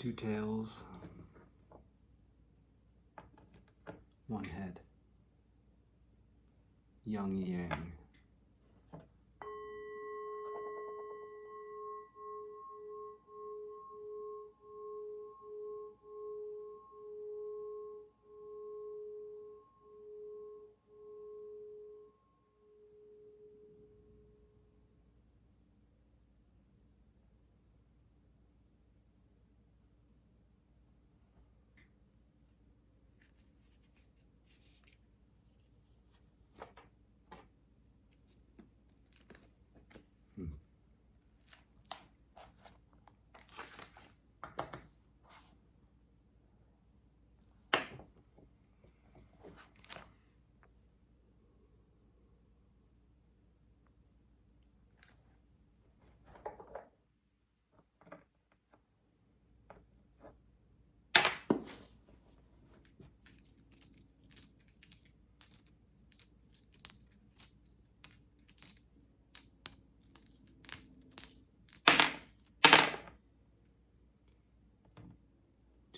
Two tails, one head, yin yang.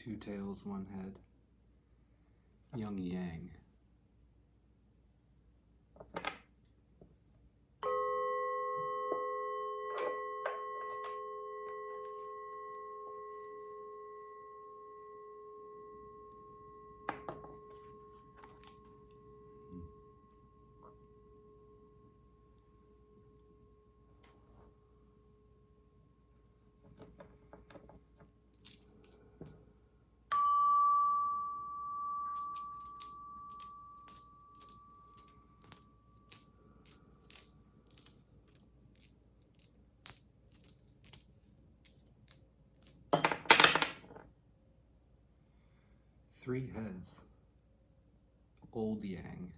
Two tails, one head, yin yang. Three heads, old yang.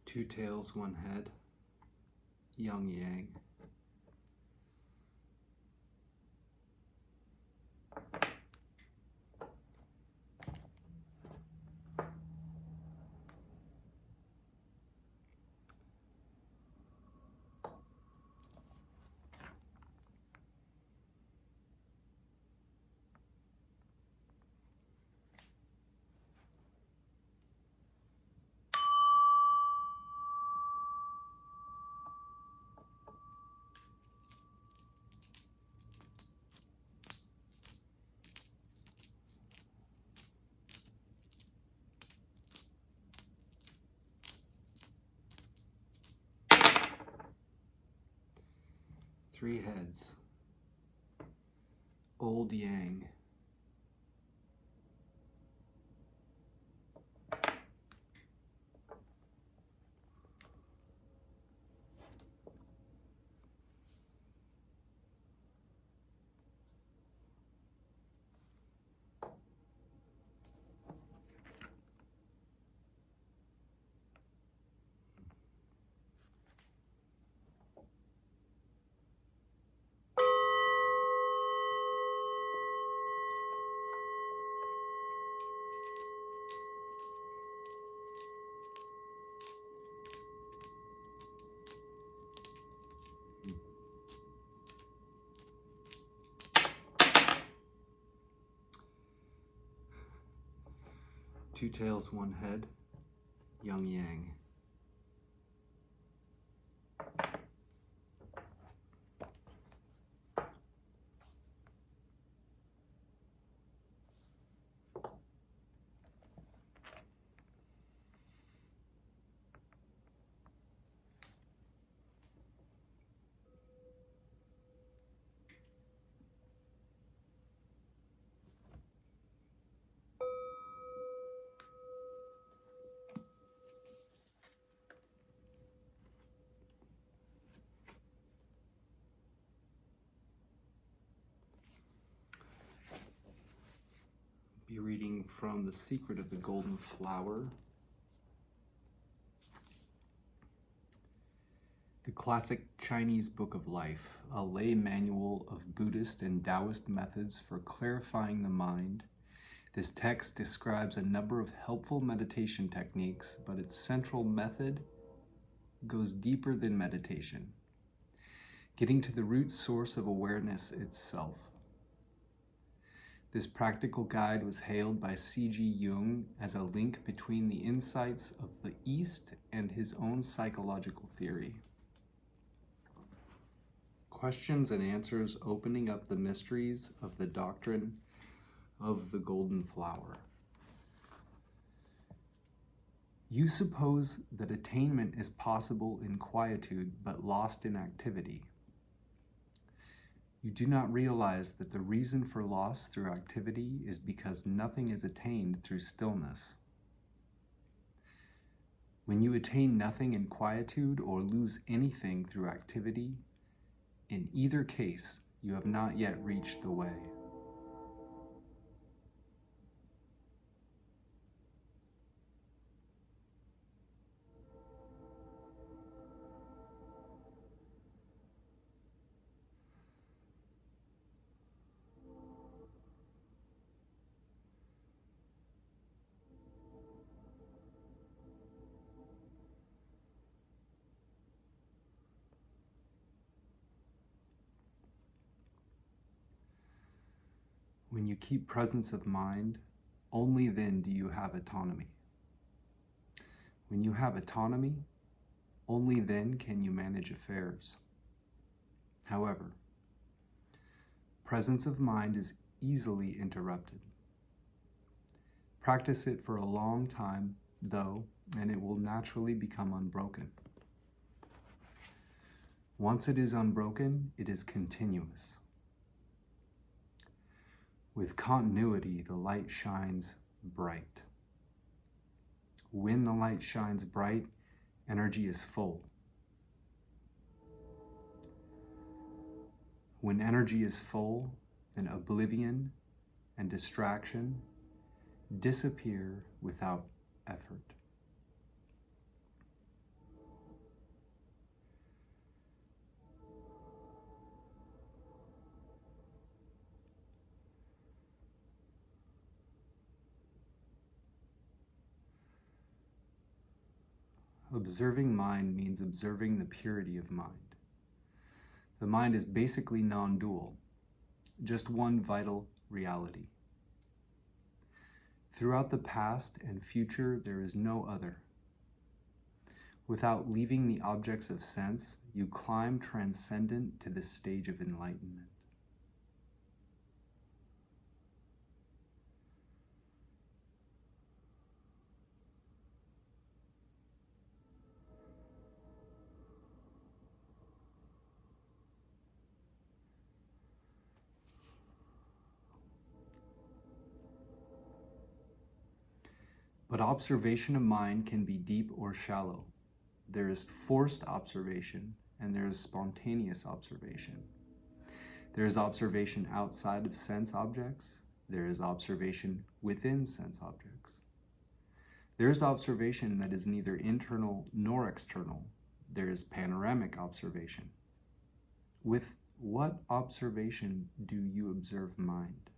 Two tails, one head, yin yang. Three heads, old yang. Two tails, one head, yin yang. be reading from The Secret of the Golden Flower, the classic Chinese book of life, a lay manual of Buddhist and Taoist methods for clarifying the mind. This text describes a number of helpful meditation techniques, but its central method goes deeper than meditation, getting to the root source of awareness itself. This practical guide was hailed by C.G. Jung as a link between the insights of the East and his own psychological theory. Questions and answers opening up the mysteries of the doctrine of the golden flower. You suppose that attainment is possible in quietude but lost in activity. You do not realize that the reason for loss through activity is because nothing is attained through stillness. When you attain nothing in quietude or lose anything through activity, in either case, you have not yet reached the way. When you keep presence of mind, only then do you have autonomy. When you have autonomy, only then can you manage affairs. However, presence of mind is easily interrupted. Practice it for a long time, though, and it will naturally become unbroken. Once it is unbroken, it is continuous. With continuity, the light shines bright. When the light shines bright, energy is full. When energy is full, then oblivion and distraction disappear without effort. Observing mind means observing the purity of mind. The mind is basically non-dual, just one vital reality. Throughout the past and future, there is no other. Without leaving the objects of sense, you climb transcendent to the stage of enlightenment. But observation of mind can be deep or shallow. There is forced observation and there is spontaneous observation. There is observation outside of sense objects. There is observation within sense objects. There is observation that is neither internal nor external. There is panoramic observation. With what observation do you observe mind?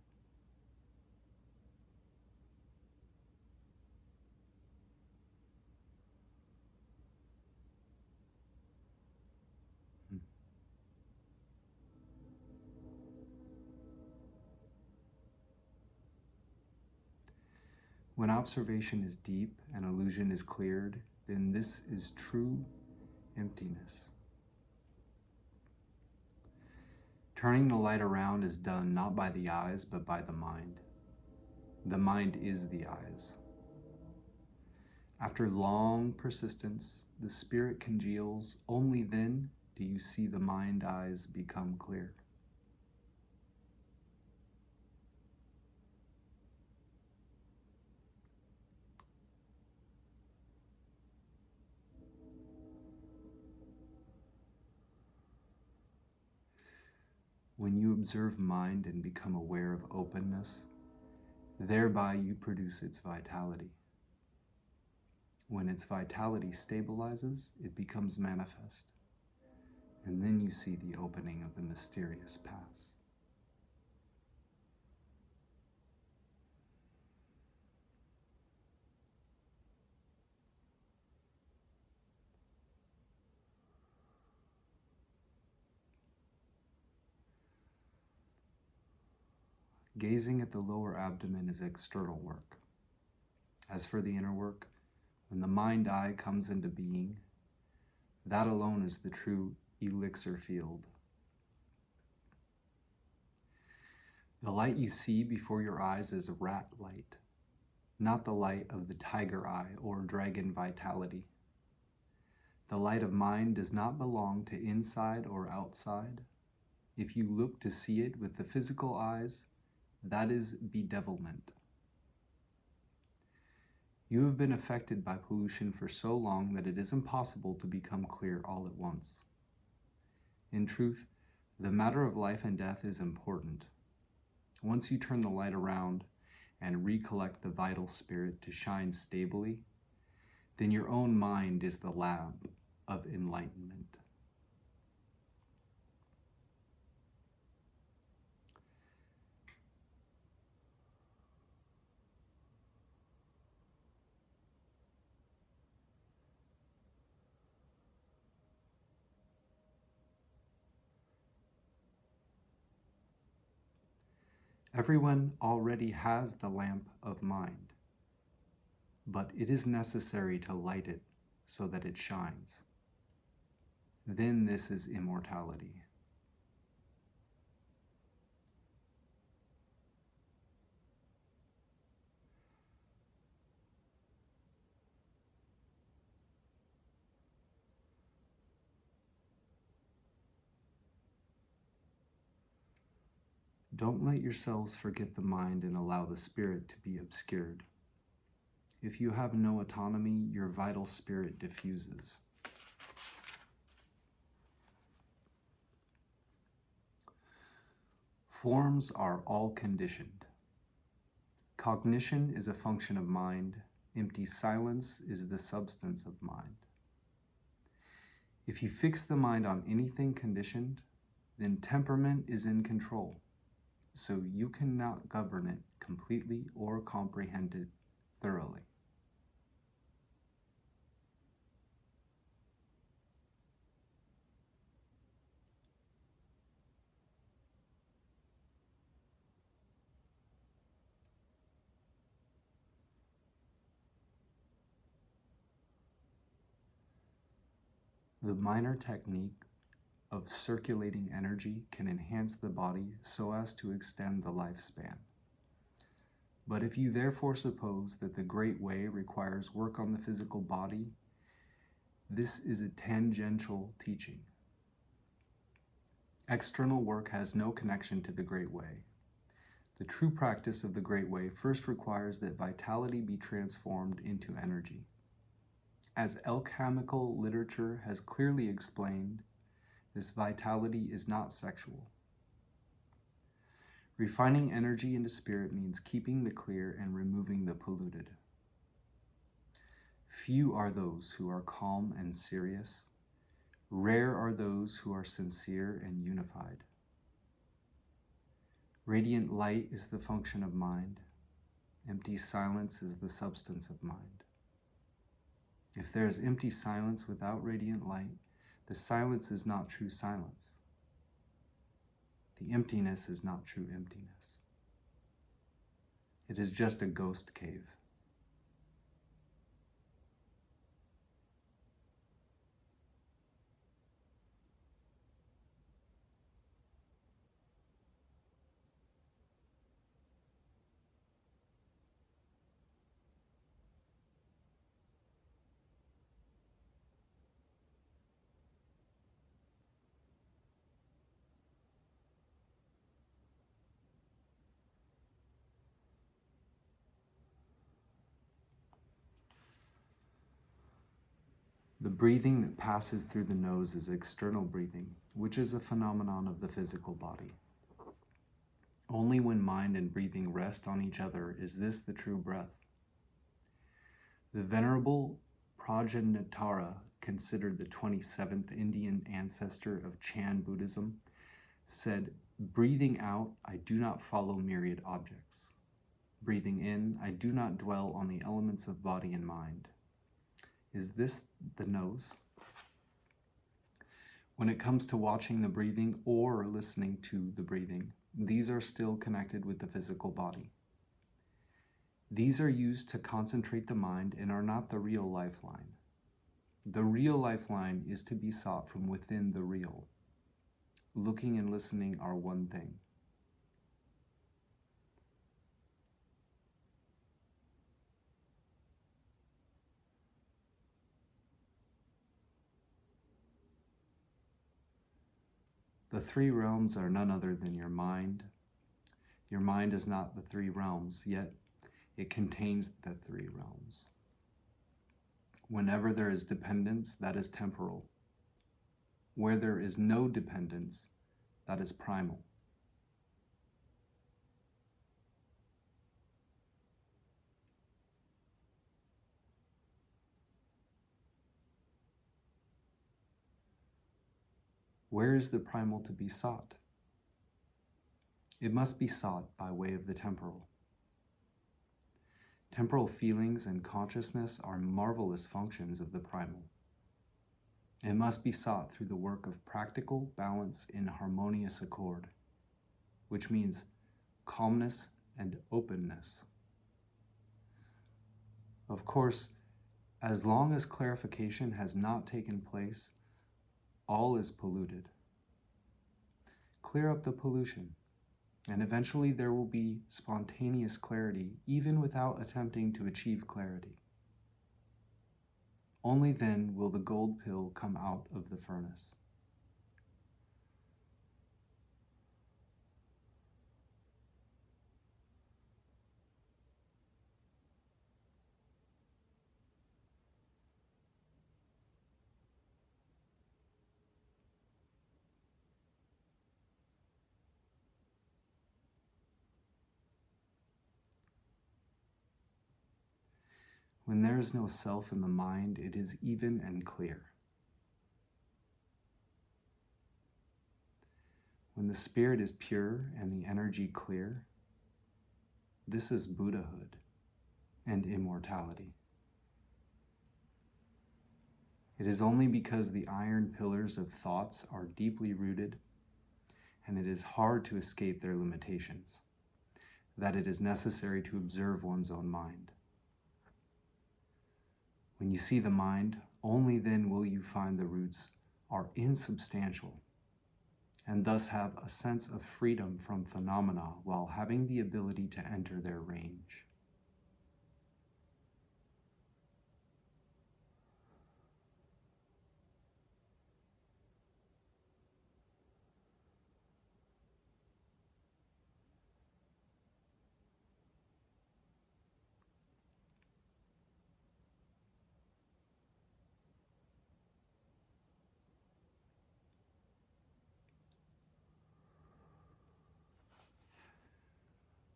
When observation is deep and illusion is cleared, then this is true emptiness. Turning the light around is done not by the eyes, but by the mind. The mind is the eyes. After long persistence, the spirit congeals. Only then do you see the mind eyes become clear. When you observe mind and become aware of openness, Thereby you produce its vitality. When its vitality stabilizes, it becomes manifest, and then you see the opening of the mysterious paths. Gazing at the lower abdomen is external work. As for the inner work, when the mind-eye comes into being, that alone is the true elixir field. The light you see before your eyes is rat light, not the light of the tiger eye or dragon vitality. The light of mind does not belong to inside or outside. If you look to see it with the physical eyes, that is bedevilment. You have been affected by pollution for so long that it is impossible to become clear all at once. In truth, the matter of life and death is important. Once you turn the light around and recollect the vital spirit to shine stably, then your own mind is the lab of enlightenment. Everyone already has the lamp of mind, but it is necessary to light it so that it shines. Then this is immortality. Don't let yourselves forget the mind and allow the spirit to be obscured. If you have no autonomy, your vital spirit diffuses. Forms are all conditioned. Cognition is a function of mind. Empty silence is the substance of mind. If you fix the mind on anything conditioned, then temperament is in control. So you cannot govern it completely or comprehend it thoroughly. The minor technique of circulating energy can enhance the body so as to extend the lifespan. But if you therefore suppose that the Great Way requires work on the physical body, this is a tangential teaching. External work has no connection to the Great Way. The true practice of the Great Way first requires that vitality be transformed into energy. As alchemical literature has clearly explained, this vitality is not sexual. Refining energy into spirit means keeping the clear and removing the polluted. Few are those who are calm and serious. Rare are those who are sincere and unified. Radiant light is the function of mind. Empty silence is the substance of mind. If there is empty silence without radiant light, the silence is not true silence. The emptiness is not true emptiness. It is just a ghost cave. The breathing that passes through the nose is external breathing, which is a phenomenon of the physical body. Only when mind and breathing rest on each other is this the true breath. The Venerable Prajanatara, considered the 27th Indian ancestor of Chan Buddhism, said, "Breathing out, I do not follow myriad objects. Breathing in, I do not dwell on the elements of body and mind." Is this the nose? When it comes to watching the breathing or listening to the breathing, these are still connected with the physical body. These are used to concentrate the mind and are not the real lifeline. The real lifeline is to be sought from within the real. Looking and listening are one thing. The three realms are none other than your mind. Your mind is not the three realms, yet it contains the three realms. Whenever there is dependence, that is temporal. Where there is no dependence, that is primal. Where is the primal to be sought? It must be sought by way of the temporal. Temporal feelings and consciousness are marvelous functions of the primal. It must be sought through the work of practical balance in harmonious accord, which means calmness and openness. Of course, as long as clarification has not taken place, all is polluted. Clear up the pollution, and eventually there will be spontaneous clarity, even without attempting to achieve clarity. Only then will the gold pill come out of the furnace. When there is no self in the mind, it is even and clear. When the spirit is pure and the energy clear, this is Buddhahood and immortality. It is only because the iron pillars of thoughts are deeply rooted and it is hard to escape their limitations that it is necessary to observe one's own mind. When you see the mind, only then will you find the roots are insubstantial and thus have a sense of freedom from phenomena while having the ability to enter their range.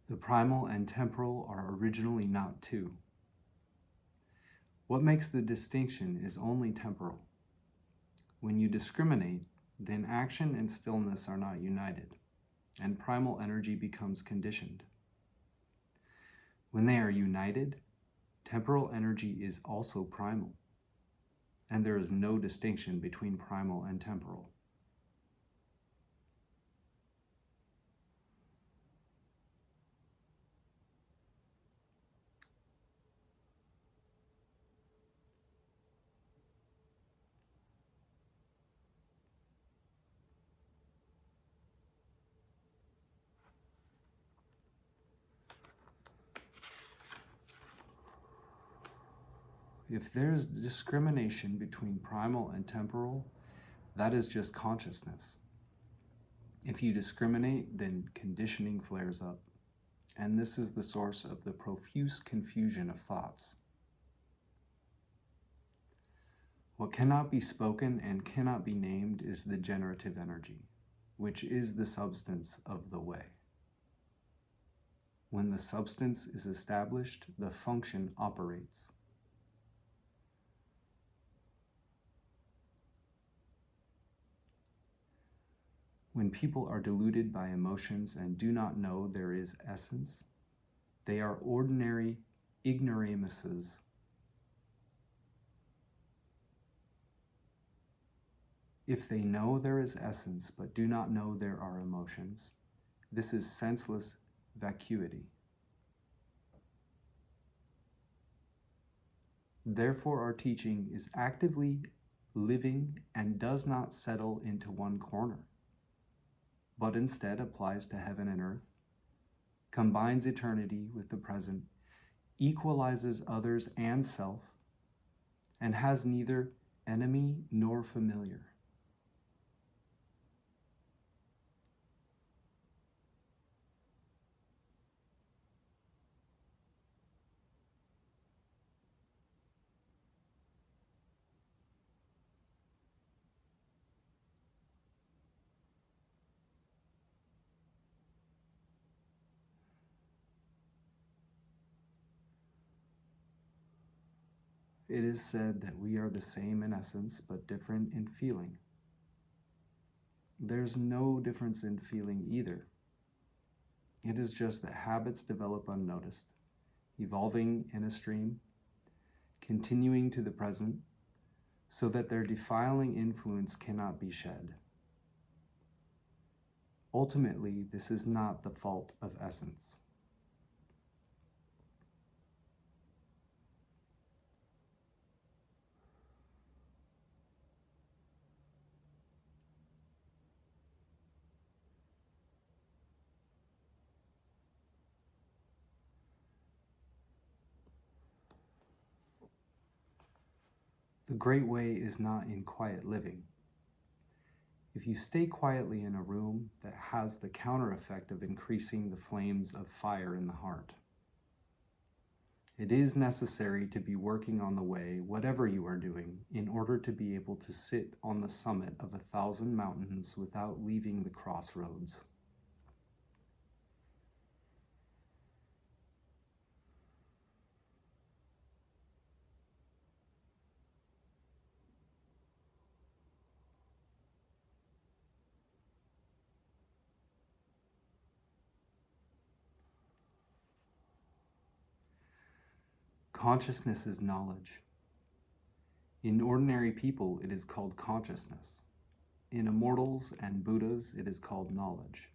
The primal and temporal are originally not two. What makes the distinction is only temporal. When you discriminate, then action and stillness are not united, and primal energy becomes conditioned. When they are united, temporal energy is also primal, and there is no distinction between primal and temporal. If there is discrimination between primal and temporal, that is just consciousness. If you discriminate, then conditioning flares up, and this is the source of the profuse confusion of thoughts. What cannot be spoken and cannot be named is the generative energy, which is the substance of the way. When the substance is established, the function operates. When people are deluded by emotions and do not know there is essence, they are ordinary ignoramuses. If they know there is essence but do not know there are emotions, this is senseless vacuity. Therefore, our teaching is actively living and does not settle into one corner, but instead applies to heaven and earth, combines eternity with the present, equalizes others and self, and has neither enemy nor familiar. It is said that we are the same in essence, but different in feeling. There's no difference in feeling either. It is just that habits develop unnoticed, evolving in a stream, continuing to the present, so that their defiling influence cannot be shed. Ultimately, this is not the fault of essence. The great way is not in quiet living. If you stay quietly in a room, that has the counter effect of increasing the flames of fire in the heart. It is necessary to be working on the way, whatever you are doing, in order to be able to sit on the summit of 1,000 mountains without leaving the crossroads. Consciousness is knowledge. In ordinary people, it is called consciousness. In immortals and Buddhas, it is called knowledge.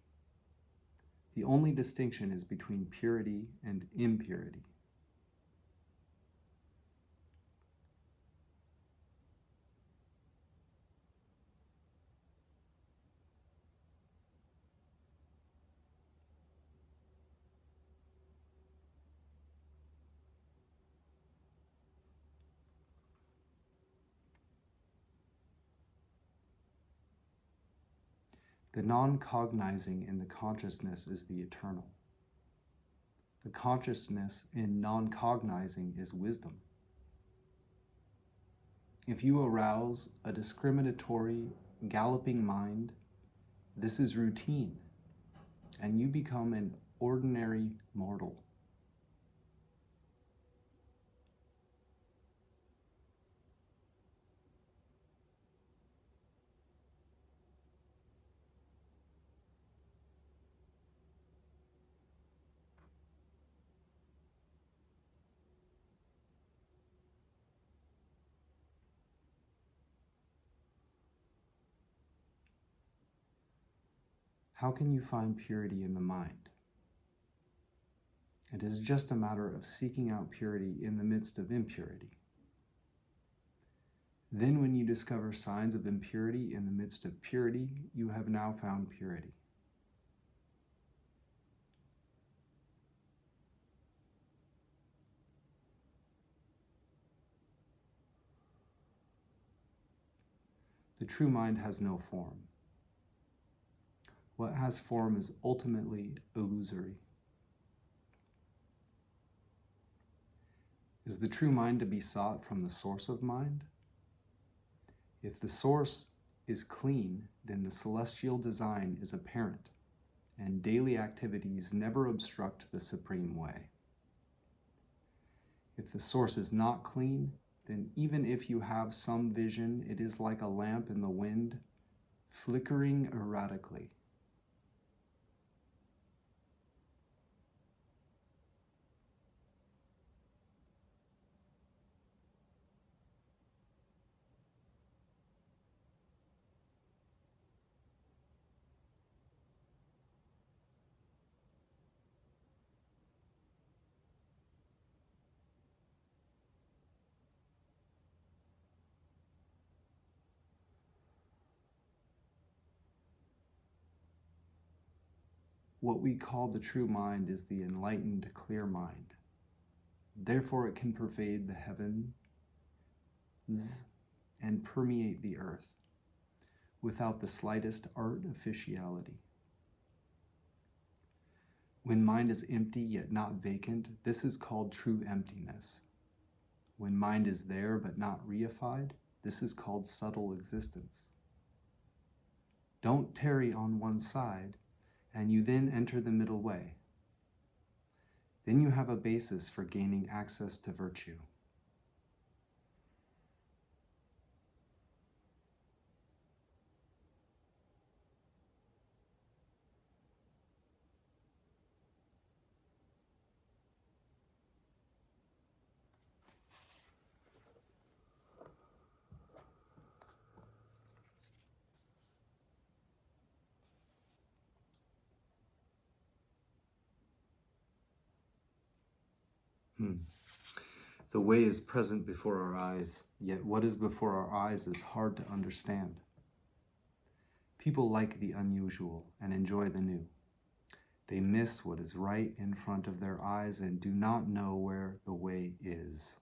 The only distinction is between purity and impurity. The non-cognizing in the consciousness is the eternal. The consciousness in non-cognizing is wisdom. If you arouse a discriminatory, galloping mind, this is routine, and you become an ordinary mortal. How can you find purity in the mind? It is just a matter of seeking out purity in the midst of impurity. Then when you discover signs of impurity in the midst of purity, you have now found purity. The true mind has no form. What has form is ultimately illusory. Is the true mind to be sought from the source of mind? If the source is clean, then the celestial design is apparent, and daily activities never obstruct the supreme way. If the source is not clean, then even if you have some vision, it is like a lamp in the wind, flickering erratically. What we call the true mind is the enlightened, clear mind. Therefore, it can pervade the heavens and permeate the earth without the slightest artificiality. When mind is empty yet not vacant, this is called true emptiness. When mind is there but not reified, this is called subtle existence. Don't tarry on one side, and you then enter the middle way. Then you have a basis for gaining access to virtue. The way is present before our eyes, yet what is before our eyes is hard to understand. People like the unusual and enjoy the new. They miss what is right in front of their eyes and do not know where the way is.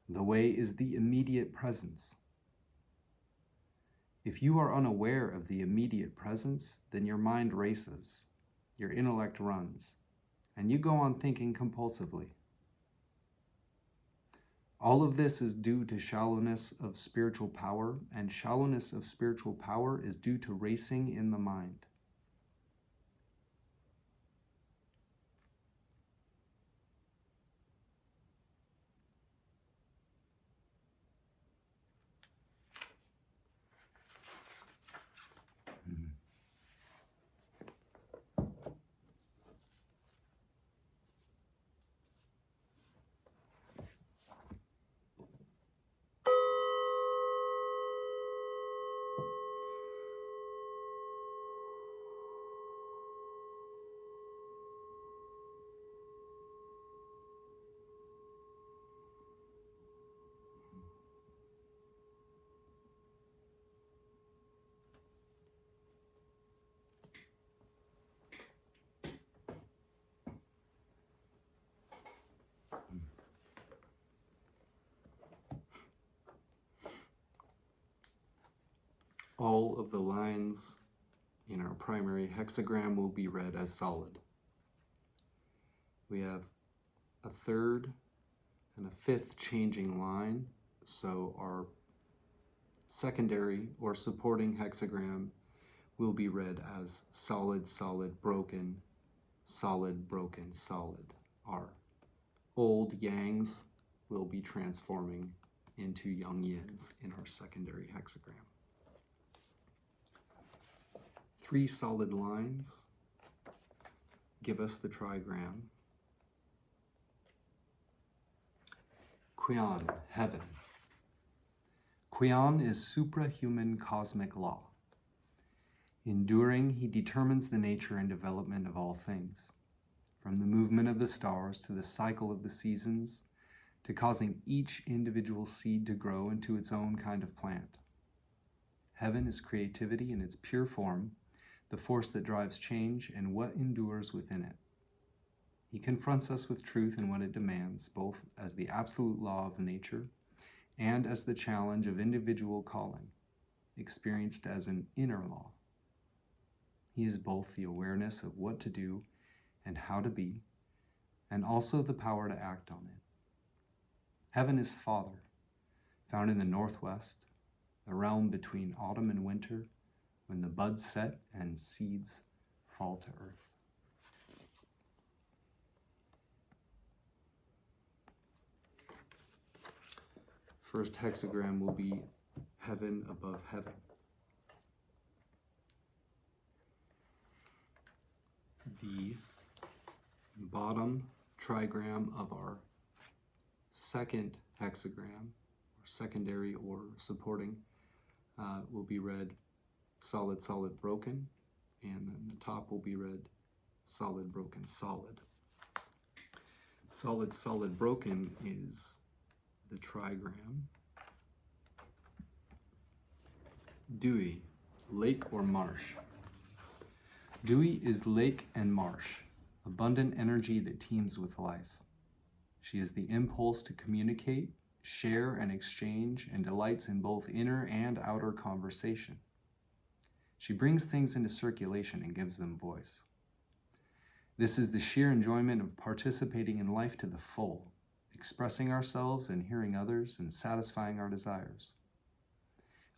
The way is the immediate presence. If you are unaware of the immediate presence, then your mind races, your intellect runs, and you go on thinking compulsively. All of this is due to shallowness of spiritual power, and shallowness of spiritual power is due to racing in the mind. All of the lines in our primary hexagram will be read as solid. We have a third and a fifth changing line, so our secondary or supporting hexagram will be read as solid, solid, broken, solid, broken, solid. Our old yangs will be transforming into young yins in our secondary hexagram. 3 solid lines give us the trigram. Qian, heaven. Qian is suprahuman cosmic law. Enduring, he determines the nature and development of all things, from the movement of the stars to the cycle of the seasons, to causing each individual seed to grow into its own kind of plant. Heaven is creativity in its pure form, the force that drives change and what endures within it. He confronts us with truth and what it demands, both as the absolute law of nature and as the challenge of individual calling, experienced as an inner law. He is both the awareness of what to do and how to be, and also the power to act on it. Heaven is Father, found in the northwest, the realm between autumn and winter, when the buds set and seeds fall to earth. First hexagram will be heaven above heaven. The bottom trigram of our second hexagram, or secondary or supporting, will be read solid, solid, broken, and then the top will be read solid, broken, solid. Solid, solid, broken is the trigram. Dewey, lake or marsh. Dewey is lake and marsh, abundant energy that teems with life. She is the impulse to communicate, share, and exchange, and delights in both inner and outer conversation. She brings things into circulation and gives them voice. This is the sheer enjoyment of participating in life to the full, expressing ourselves and hearing others and satisfying our desires.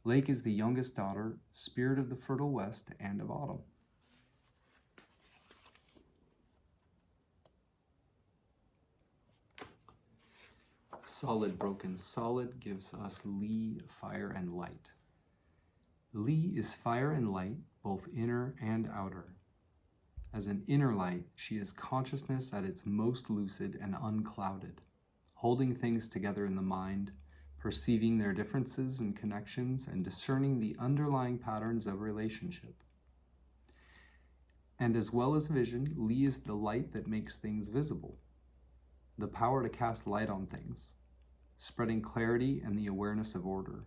Lake is the youngest daughter, spirit of the fertile west and of autumn. Solid, broken, solid gives us Li, fire and light. Li is fire and light, both inner and outer. As an inner light, she is consciousness at its most lucid and unclouded, holding things together in the mind, perceiving their differences and connections, and discerning the underlying patterns of relationship. And as well as vision, Li is the light that makes things visible, the power to cast light on things, spreading clarity and the awareness of order.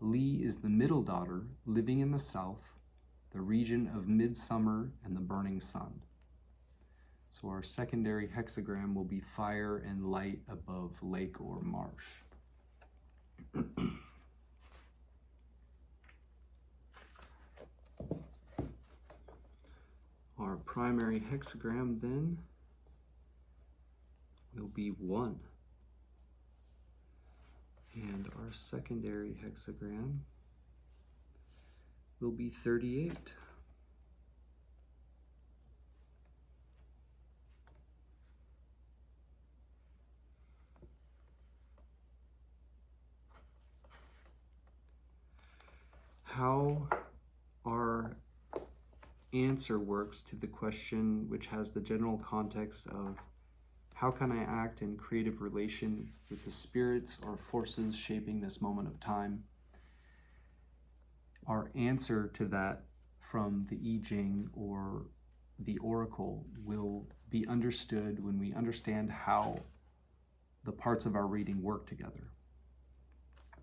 Li is the middle daughter, living in the south, the region of midsummer and the burning sun. So our secondary hexagram will be fire and light above lake or marsh. Our primary hexagram then will be 1. And our secondary hexagram will be 38. How our answer works to the question, which has the general context of how can I act in creative relation with the spirits or forces shaping this moment of time? Our answer to that from the I Ching or the oracle will be understood when we understand how the parts of our reading work together.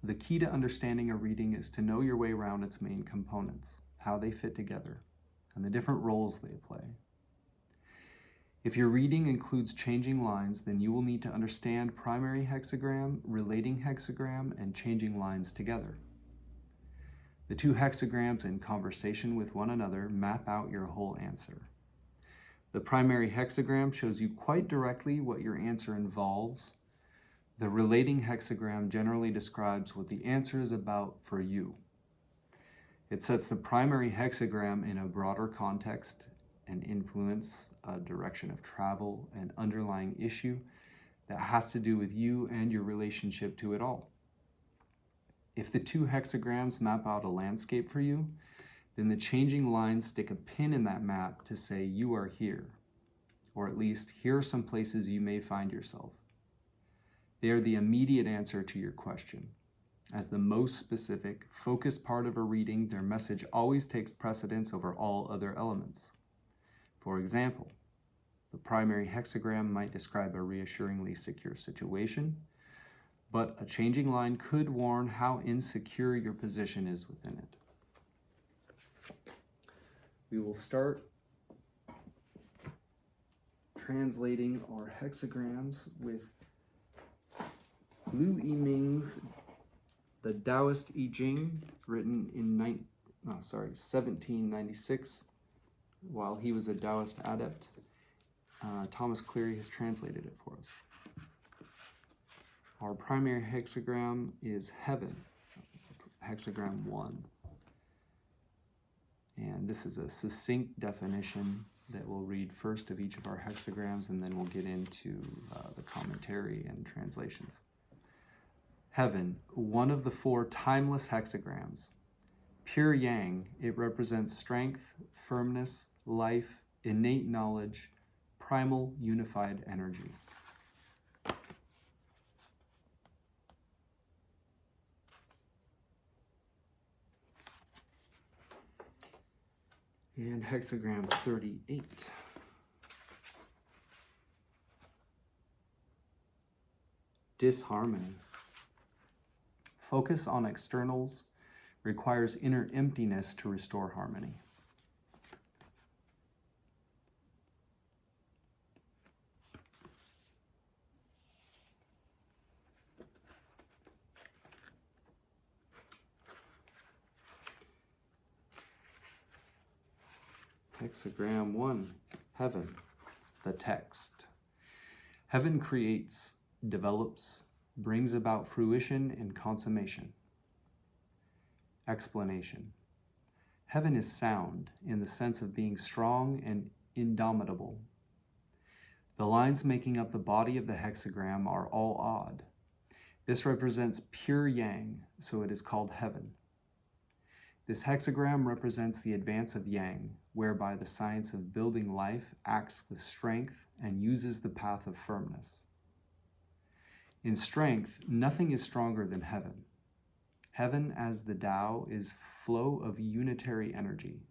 The key to understanding a reading is to know your way around its main components, how they fit together, and the different roles they play. If your reading includes changing lines, then you will need to understand primary hexagram, relating hexagram, and changing lines together. The two hexagrams in conversation with one another map out your whole answer. The primary hexagram shows you quite directly what your answer involves. The relating hexagram generally describes what the answer is about for you. It sets the primary hexagram in a broader context and influence, a direction of travel, an underlying issue that has to do with you and your relationship to it all. If the two hexagrams map out a landscape for you, then the changing lines stick a pin in that map to say you are here, or at least here are some places you may find yourself. They are the immediate answer to your question. As the most specific, focused part of a reading, their message always takes precedence over all other elements. For example, the primary hexagram might describe a reassuringly secure situation, but a changing line could warn how insecure your position is within it. We will start translating our hexagrams with Lu I-ming's The Taoist I Ching, written in 1796, while he was a Taoist adept. Thomas Cleary has translated it for us. Our primary hexagram is heaven, hexagram 1. And this is a succinct definition that we'll read first of each of our hexagrams, and then we'll get into the commentary and translations. Heaven, one of the 4 timeless hexagrams. Pure yang, it represents strength, firmness, life, innate knowledge, primal unified energy. And hexagram 38. Disharmony. Focus on externals requires inner emptiness to restore harmony. Hexagram 1, heaven, the text. Heaven creates, develops, brings about fruition and consummation. Explanation. Heaven is sound in the sense of being strong and indomitable. The lines making up the body of the hexagram are all odd. This represents pure yang, so it is called heaven. This hexagram represents the advance of yang, whereby the science of building life acts with strength and uses the path of firmness. In strength, nothing is stronger than heaven. Heaven as the Tao is flow of unitary energy,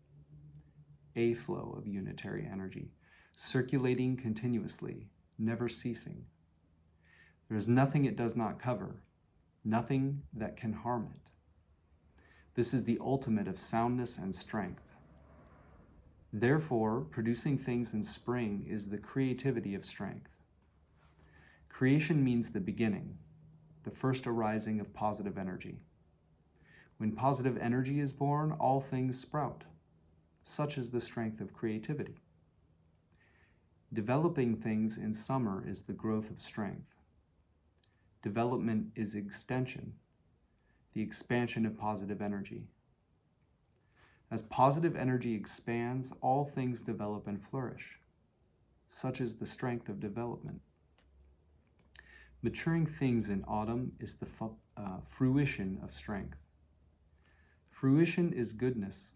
a flow of unitary energy, circulating continuously, never ceasing. There is nothing it does not cover, nothing that can harm it. This is the ultimate of soundness and strength. Therefore, producing things in spring is the creativity of strength. Creation means the beginning, the first arising of positive energy. When positive energy is born, all things sprout. Such is the strength of creativity. Developing things in summer is the growth of strength. Development is extension, the expansion of positive energy. As positive energy expands, all things develop and flourish. Such is the strength of development. Maturing things in autumn is the fruition of strength. Fruition is goodness,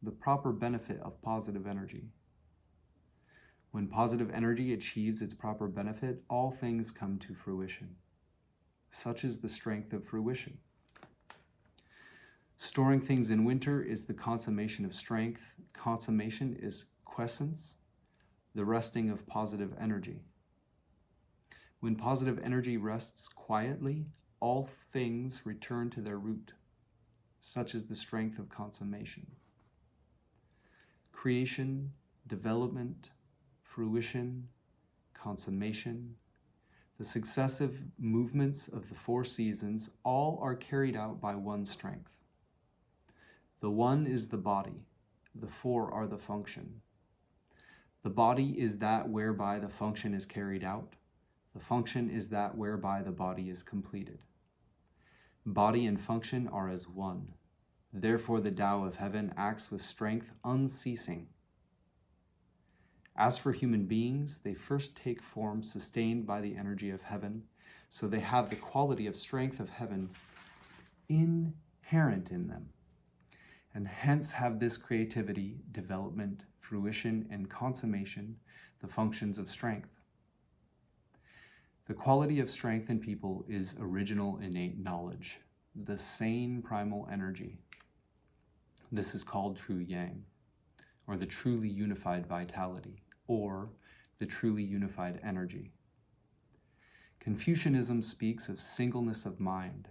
the proper benefit of positive energy. When positive energy achieves its proper benefit, all things come to fruition. Such is the strength of fruition. Storing things in winter is the consummation of strength. Consummation is quiescence, the resting of positive energy. When positive energy rests quietly, all things return to their root. Such is the strength of consummation. Creation, development, fruition, consummation, the successive movements of the 4 seasons, all are carried out by one strength. The one is the body, the 4 are the function. The body is that whereby the function is carried out. The function is that whereby the body is completed. Body and function are as one. Therefore the Tao of heaven acts with strength unceasing. As for human beings, they first take form sustained by the energy of heaven, so they have the quality of strength of heaven inherent in them, and hence have this creativity, development, fruition, and consummation, the functions of strength. The quality of strength in people is original innate knowledge, the sane primal energy. This is called true yang, or the truly unified vitality, or the truly unified energy. Confucianism speaks of singleness of mind.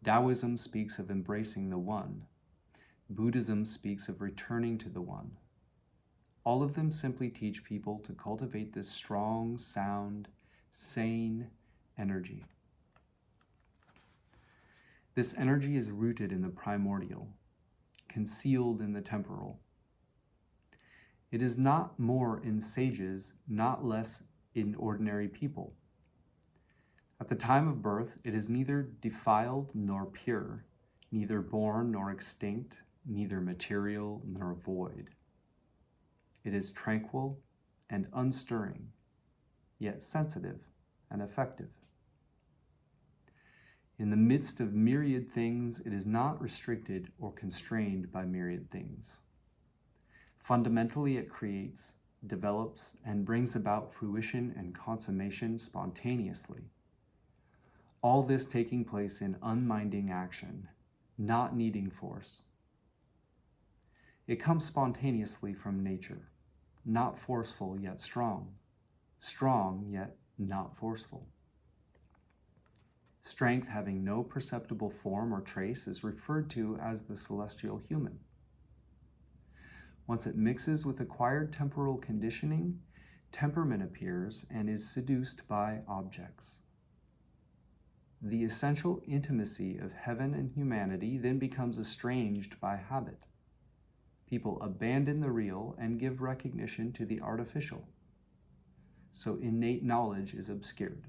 Taoism speaks of embracing the one. Buddhism speaks of returning to the one. All of them simply teach people to cultivate this strong, sound, sane energy. This energy is rooted in the primordial, concealed in the temporal. It is not more in sages, not less in ordinary people. At the time of birth, it is neither defiled nor pure, neither born nor extinct, neither material nor void. It is tranquil and unstirring, yet sensitive and effective. In the midst of myriad things, it is not restricted or constrained by myriad things. Fundamentally, it creates, develops, and brings about fruition and consummation spontaneously. All this taking place in unminding action, not needing force. It comes spontaneously from nature, not forceful yet strong, strong yet not forceful. Strength having no perceptible form or trace is referred to as the celestial human. Once it mixes with acquired temporal conditioning, temperament appears and is seduced by objects. The essential intimacy of heaven and humanity then becomes estranged by habit. People abandon the real and give recognition to the artificial. So innate knowledge is obscured.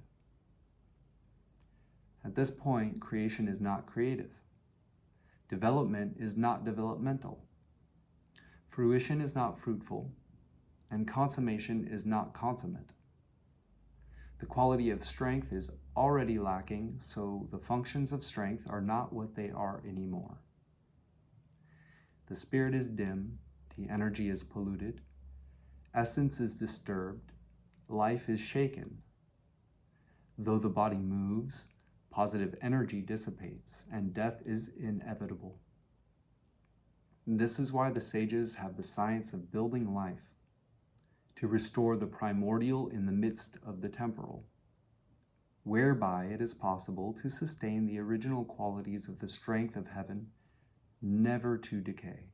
At this point, creation is not creative. Development is not developmental. Fruition is not fruitful, and consummation is not consummate. The quality of strength is already lacking, so the functions of strength are not what they are anymore. The spirit is dim, the energy is polluted, essence is disturbed, life is shaken. Though the body moves, positive energy dissipates, and death is inevitable. This is why the sages have the science of building life, to restore the primordial in the midst of the temporal, whereby it is possible to sustain the original qualities of the strength of heaven, never to decay.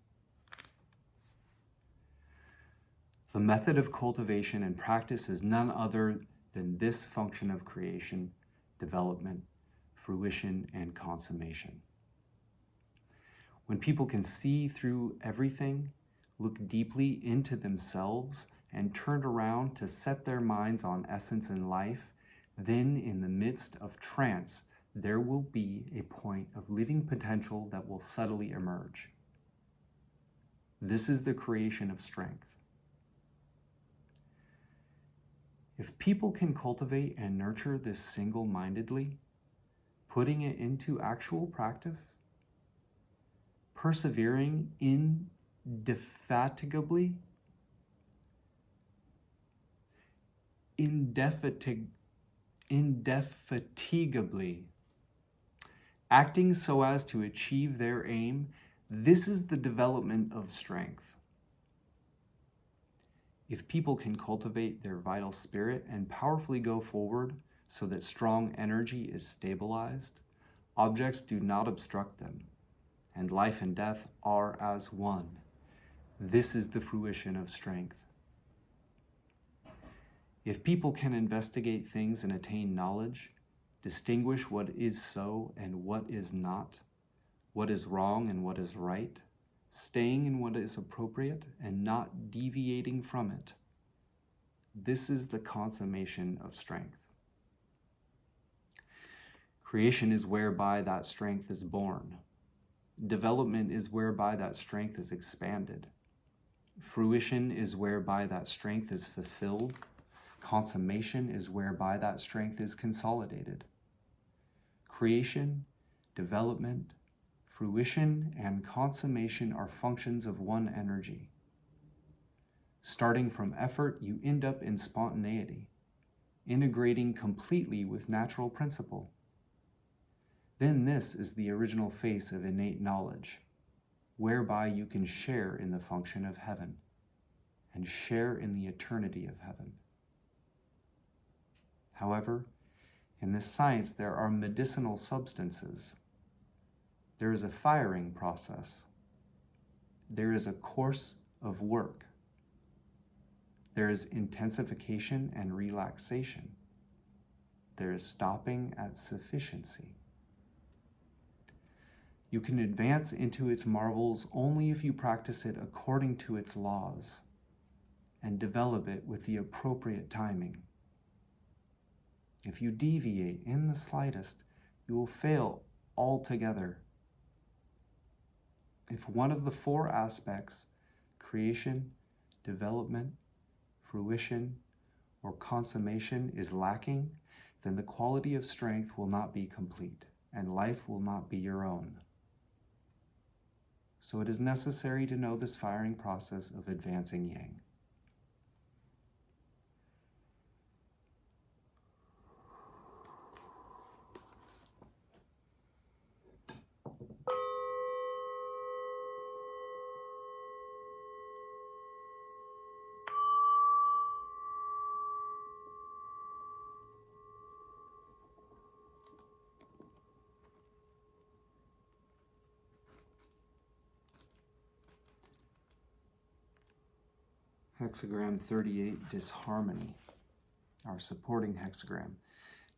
The method of cultivation and practice is none other than this function of creation, development, fruition, and consummation. When people can see through everything, look deeply into themselves, and turn around to set their minds on essence and life, then in the midst of trance, there will be a point of living potential that will subtly emerge. This is the creation of strength. If people can cultivate and nurture this single-mindedly, putting it into actual practice, persevering indefatigably, indefatigably, acting so as to achieve their aim, this is the development of strength. If people can cultivate their vital spirit and powerfully go forward so that strong energy is stabilized, objects do not obstruct them, and life and death are as one. This is the fruition of strength. If people can investigate things and attain knowledge, distinguish what is so and what is not, what is wrong and what is right, staying in what is appropriate and not deviating from it, this is the consummation of strength. Creation is whereby that strength is born. Development is whereby that strength is expanded. Fruition is whereby that strength is fulfilled. Consummation is whereby that strength is consolidated. Creation, development, fruition, and consummation are functions of one energy. Starting from effort, you end up in spontaneity, integrating completely with natural principle. Then this is the original face of innate knowledge, whereby you can share in the function of heaven and share in the eternity of heaven. However, in this science, there are medicinal substances. There is a firing process. There is a course of work. There is intensification and relaxation. There is stopping at sufficiency. You can advance into its marvels only if you practice it according to its laws and develop it with the appropriate timing. If you deviate in the slightest, you will fail altogether. If one of the four aspects, creation, development, fruition, or consummation, is lacking, then the quality of strength will not be complete, and life will not be your own. So it is necessary to know this firing process of advancing yang. Hexagram 38, Disharmony, our supporting hexagram.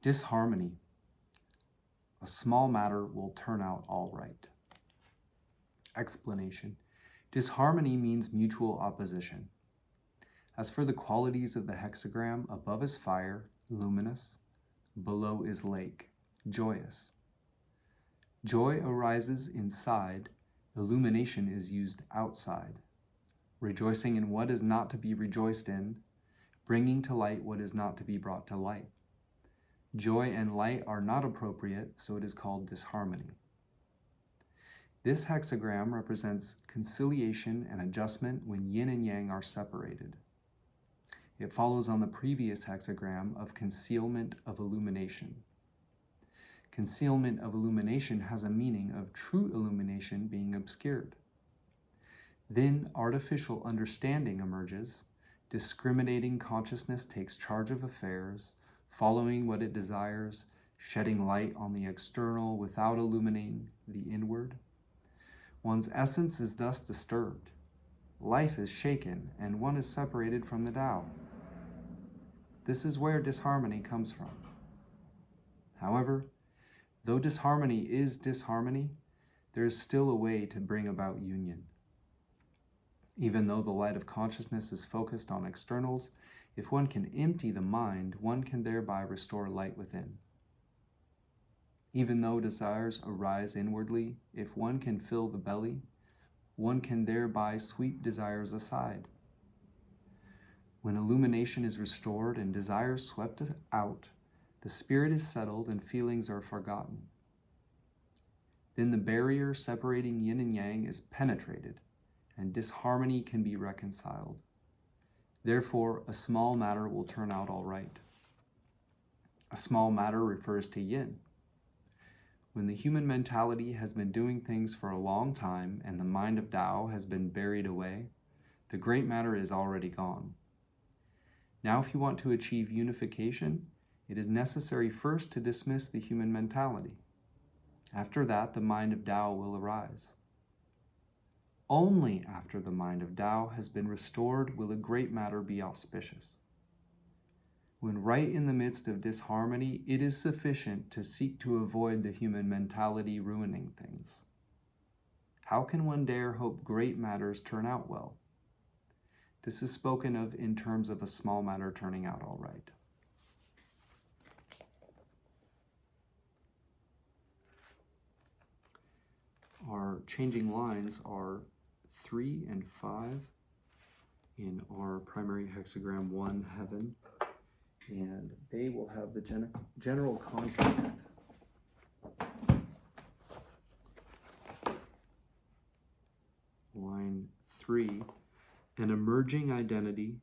Disharmony. A small matter will turn out all right. Explanation. Disharmony means mutual opposition. As for the qualities of the hexagram, above is fire, luminous, below is lake, joyous. Joy arises inside, illumination is used outside. Rejoicing in what is not to be rejoiced in, bringing to light what is not to be brought to light. Joy and light are not appropriate, so it is called disharmony. This hexagram represents conciliation and adjustment when yin and yang are separated. It follows on the previous hexagram of concealment of illumination. Concealment of illumination has a meaning of true illumination being obscured. Then artificial understanding emerges. Discriminating consciousness takes charge of affairs, following what it desires, shedding light on the external without illuminating the inward. One's essence is thus disturbed. Life is shaken, and one is separated from the Tao. This is where disharmony comes from. However, though disharmony is disharmony, there is still a way to bring about union. Even though the light of consciousness is focused on externals, if one can empty the mind, one can thereby restore light within. Even though desires arise inwardly, if one can fill the belly, one can thereby sweep desires aside. When illumination is restored and desires swept out, the spirit is settled and feelings are forgotten. Then the barrier separating yin and yang is penetrated, and disharmony can be reconciled. Therefore, a small matter will turn out all right. A small matter refers to yin. When the human mentality has been doing things for a long time and the mind of Tao has been buried away, the great matter is already gone. Now, if you want to achieve unification, it is necessary first to dismiss the human mentality. After that, the mind of Tao will arise. Only after the mind of Tao has been restored will a great matter be auspicious. When right in the midst of disharmony, it is sufficient to seek to avoid the human mentality ruining things. How can one dare hope great matters turn out well? This is spoken of in terms of a small matter turning out all right. Our changing lines are 3 and 5 in our primary hexagram 1 heaven, and they will have the general context. Line 3, an emerging identity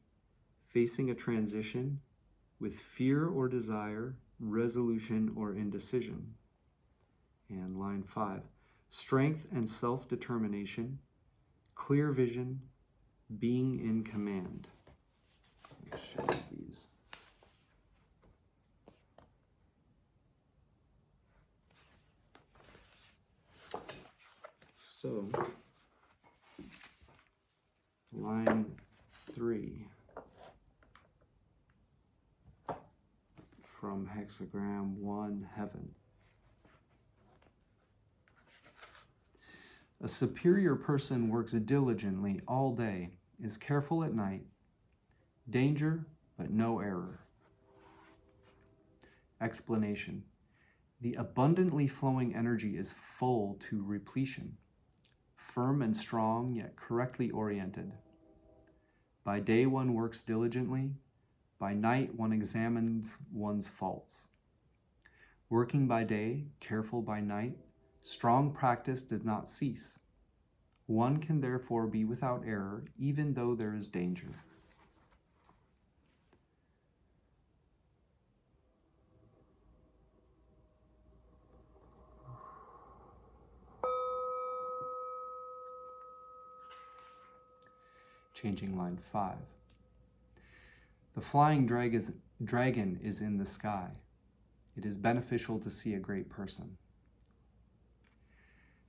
facing a transition with fear or desire, resolution or indecision. And line 5, strength and self-determination, clear vision, being in command. Let me show you these. So, line 3 from hexagram 1 heaven. A superior person works diligently all day, is careful at night, danger but no error. Explanation. The abundantly flowing energy is full to repletion. firm and strong, yet correctly oriented. By day one works diligently, by night one examines one's faults. Working by day, careful by night, strong practice does not cease. One can therefore be without error, even though there is danger. Changing line 5. The flying dragon is in the sky. It is beneficial to see a great person.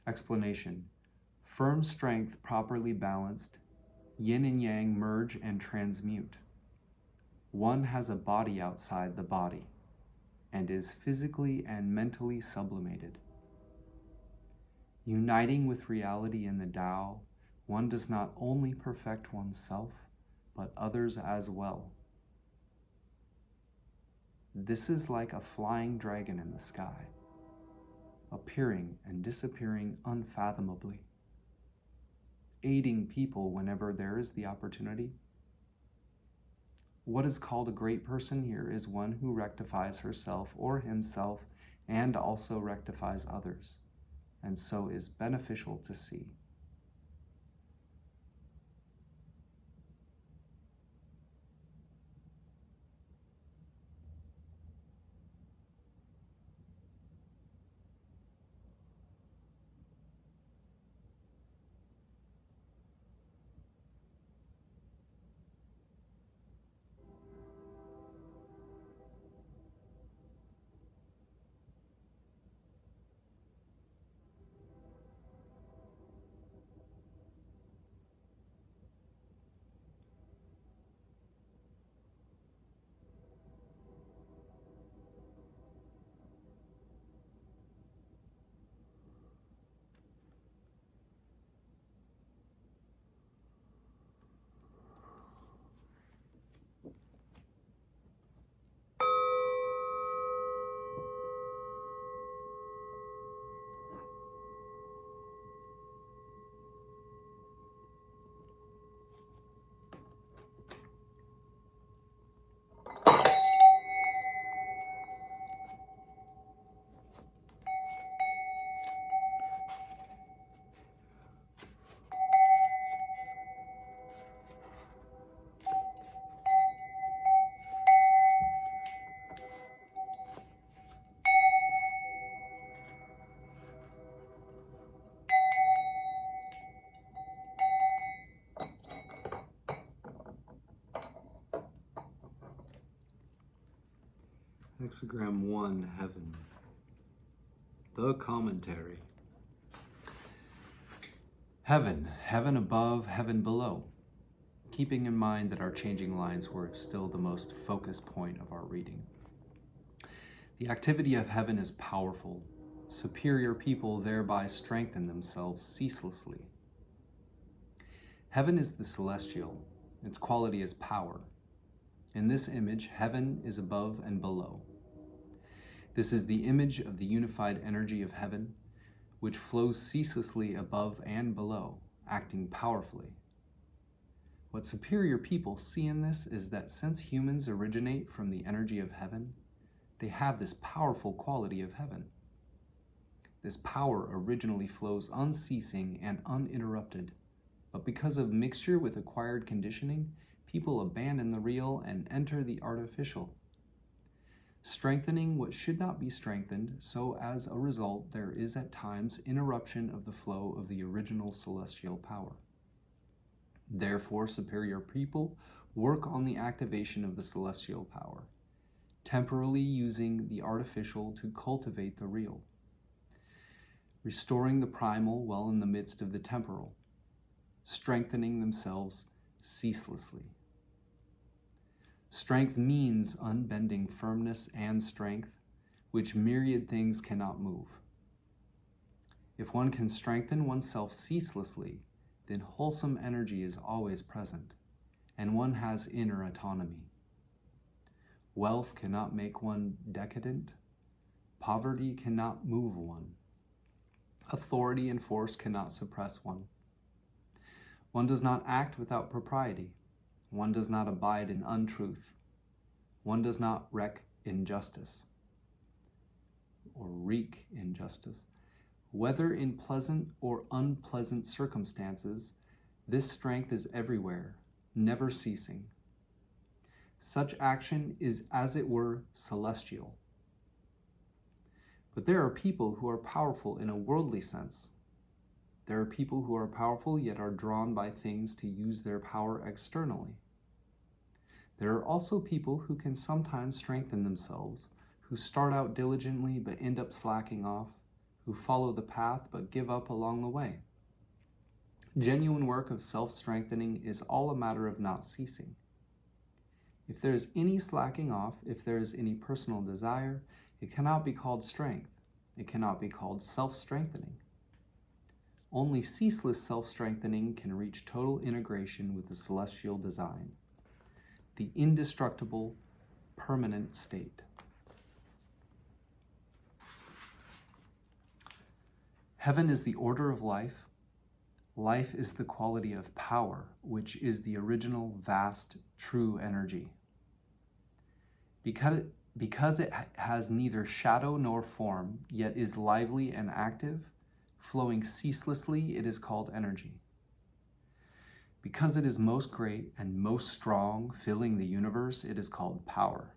Explanation. Firm strength properly balanced, yin and yang merge and transmute. One has a body outside the body and is physically and mentally sublimated. Uniting with reality in the Tao, one does not only perfect oneself, but others as well. This is like a flying dragon in the sky, appearing and disappearing unfathomably, aiding people whenever there is the opportunity. What is called a great person here is one who rectifies herself or himself and also rectifies others, and so is beneficial to see. Hexagram 1, Heaven. The commentary. Heaven, heaven above, heaven below. Keeping in mind that our changing lines were still the most focused point of our reading. The activity of heaven is powerful. Superior people thereby strengthen themselves ceaselessly. Heaven is the celestial. Its quality is power. In this image, heaven is above and below. This is the image of the unified energy of heaven, which flows ceaselessly above and below, acting powerfully. What superior people see in this is that since humans originate from the energy of heaven, they have this powerful quality of heaven. This power originally flows unceasing and uninterrupted, but because of mixture with acquired conditioning, people abandon the real and enter the artificial, strengthening what should not be strengthened, so as a result there is at times interruption of the flow of the original celestial power. Therefore, superior people work on the activation of the celestial power, temporarily using the artificial to cultivate the real, restoring the primal while in the midst of the temporal, strengthening themselves ceaselessly. Strength means unbending firmness and strength, which myriad things cannot move. If one can strengthen oneself ceaselessly, then wholesome energy is always present, and one has inner autonomy. Wealth cannot make one decadent. Poverty cannot move one. Authority and force cannot suppress one. One does not act without propriety. One does not abide in untruth. One does not wreak injustice. Whether in pleasant or unpleasant circumstances, this strength is everywhere, never ceasing. Such action is, as it were, celestial. But there are people who are powerful in a worldly sense. There are people who are powerful yet are drawn by things to use their power externally. There are also people who can sometimes strengthen themselves, who start out diligently but end up slacking off, who follow the path but give up along the way. Genuine work of self-strengthening is all a matter of not ceasing. If there is any slacking off, if there is any personal desire, it cannot be called strength. It cannot be called self-strengthening. Only ceaseless self-strengthening can reach total integration with the celestial design, the indestructible, permanent state. Heaven is the order of life. Life is the quality of power, which is the original, vast, true energy. Because it has neither shadow nor form, yet is lively and active, flowing ceaselessly, it is called energy. Because it is most great and most strong, filling the universe, it is called power.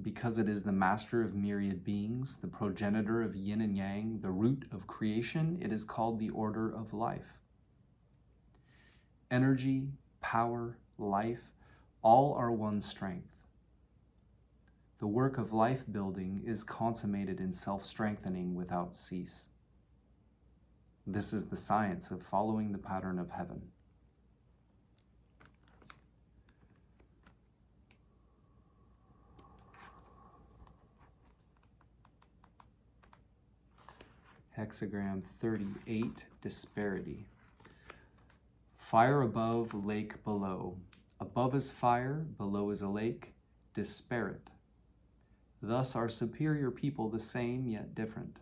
Because it is the master of myriad beings, the progenitor of yin and yang, the root of creation, it is called the order of life. Energy, power, life, all are one strength. The work of life building is consummated in self-strengthening without cease. This is the science of following the pattern of heaven. Hexagram 38, disparity. Fire above, lake below. Above is fire, below is a lake, disparate. Thus are superior people the same yet different.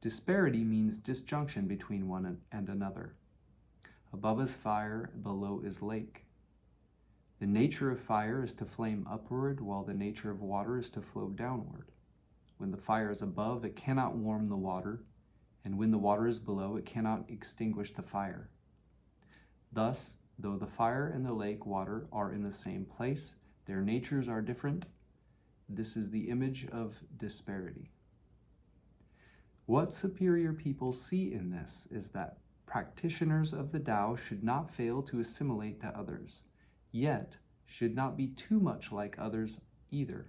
Disparity means disjunction between one and another. Above is fire, below is lake. The nature of fire is to flame upward, while the nature of water is to flow downward. When the fire is above, it cannot warm the water, and when the water is below, it cannot extinguish the fire. Thus, though the fire and the lake water are in the same place, their natures are different. This is the image of disparity. What superior people see in this is that practitioners of the Tao should not fail to assimilate to others, yet should not be too much like others either.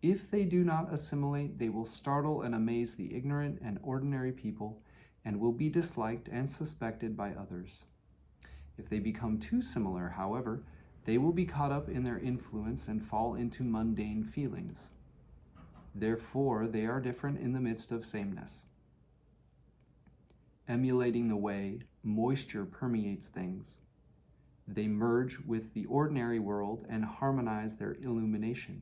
If they do not assimilate, they will startle and amaze the ignorant and ordinary people and will be disliked and suspected by others. If they become too similar, however, they will be caught up in their influence and fall into mundane feelings. Therefore, they are different in the midst of sameness. Emulating the way moisture permeates things, they merge with the ordinary world and harmonize their illumination,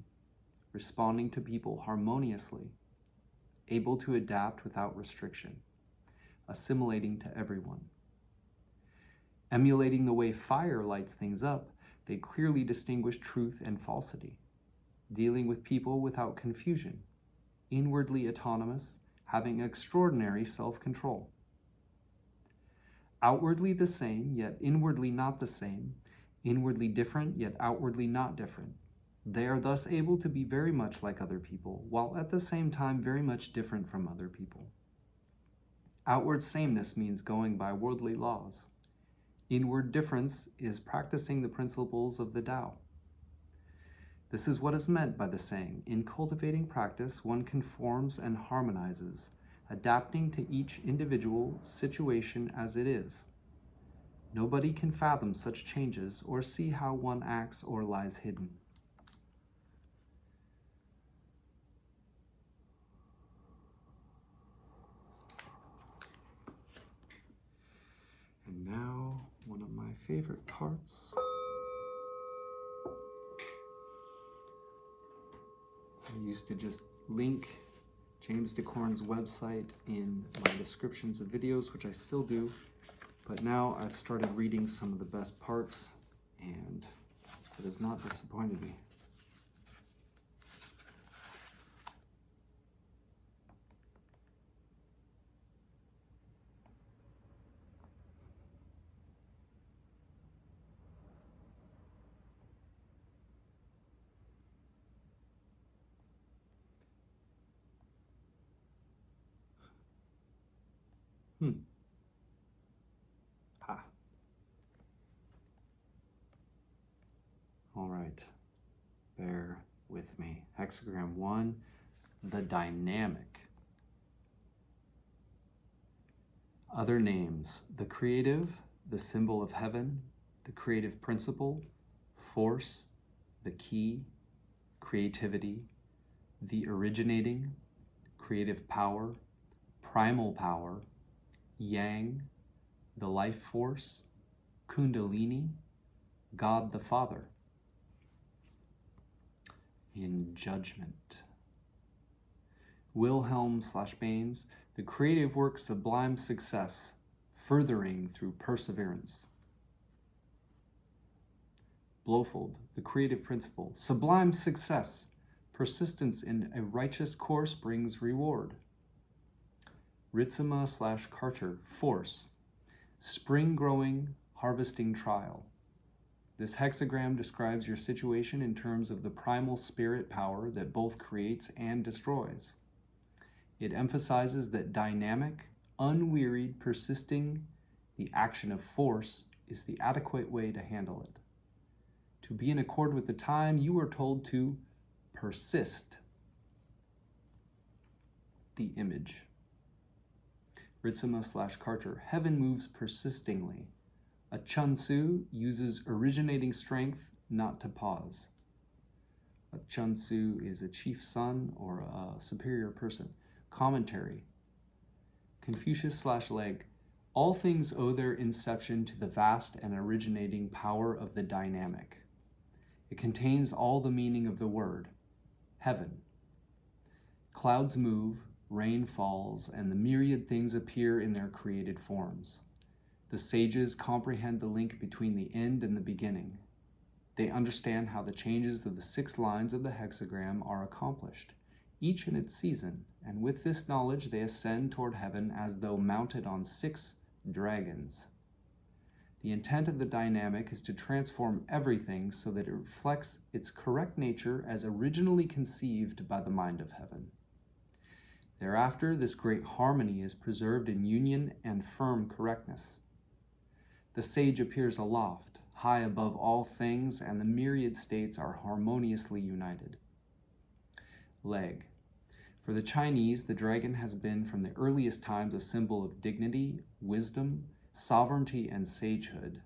responding to people harmoniously, able to adapt without restriction, assimilating to everyone. Emulating the way fire lights things up, they clearly distinguish truth and falsity, dealing with people without confusion, inwardly autonomous, having extraordinary self-control. Outwardly the same, yet inwardly not the same, inwardly different, yet outwardly not different. They are thus able to be very much like other people, while at the same time very much different from other people. Outward sameness means going by worldly laws. Inward difference is practicing the principles of the Tao. This is what is meant by the saying, in cultivating practice, one conforms and harmonizes, adapting to each individual situation as it is. Nobody can fathom such changes or see how one acts or lies hidden. And now, one of my favorite parts. I used to just link James Dekorne's website in my descriptions of videos, which I still do, but now I've started reading some of the best parts, and it has not disappointed me. All right, bear with me. Hexagram 1, the dynamic. Other names: the creative, the symbol of heaven, the creative principle, force, the key, creativity, the originating, creative power, primal power, yang, the life force, kundalini, God the Father. In judgment. Wilhelm/Baines, the creative work sublime success, furthering through perseverance. Blofeld, the creative principle, sublime success, persistence in a righteous course brings reward. Ritsema/Karcher, force, spring growing, harvesting trial. This hexagram describes your situation in terms of the primal spirit power that both creates and destroys. It emphasizes that dynamic, unwearied, persisting, the action of force is the adequate way to handle it. To be in accord with the time, you are told to persist. The image. Ritsema/Karcher, heaven moves persistingly. A Chun Tzu uses originating strength not to pause. A Chun Tzu is a chief son or a superior person. Commentary. Confucius/Leg, all things owe their inception to the vast and originating power of the dynamic. It contains all the meaning of the word, heaven. Clouds move, rain falls, and the myriad things appear in their created forms. The sages comprehend the link between the end and the beginning. They understand how the changes of the 6 lines of the hexagram are accomplished, each in its season, and with this knowledge they ascend toward heaven as though mounted on 6 dragons. The intent of the dynamic is to transform everything so that it reflects its correct nature as originally conceived by the mind of heaven. Thereafter, this great harmony is preserved in union and firm correctness. The sage appears aloft, high above all things, and the myriad states are harmoniously united. Leg. For the Chinese, the dragon has been from the earliest times a symbol of dignity, wisdom, sovereignty, and sagehood.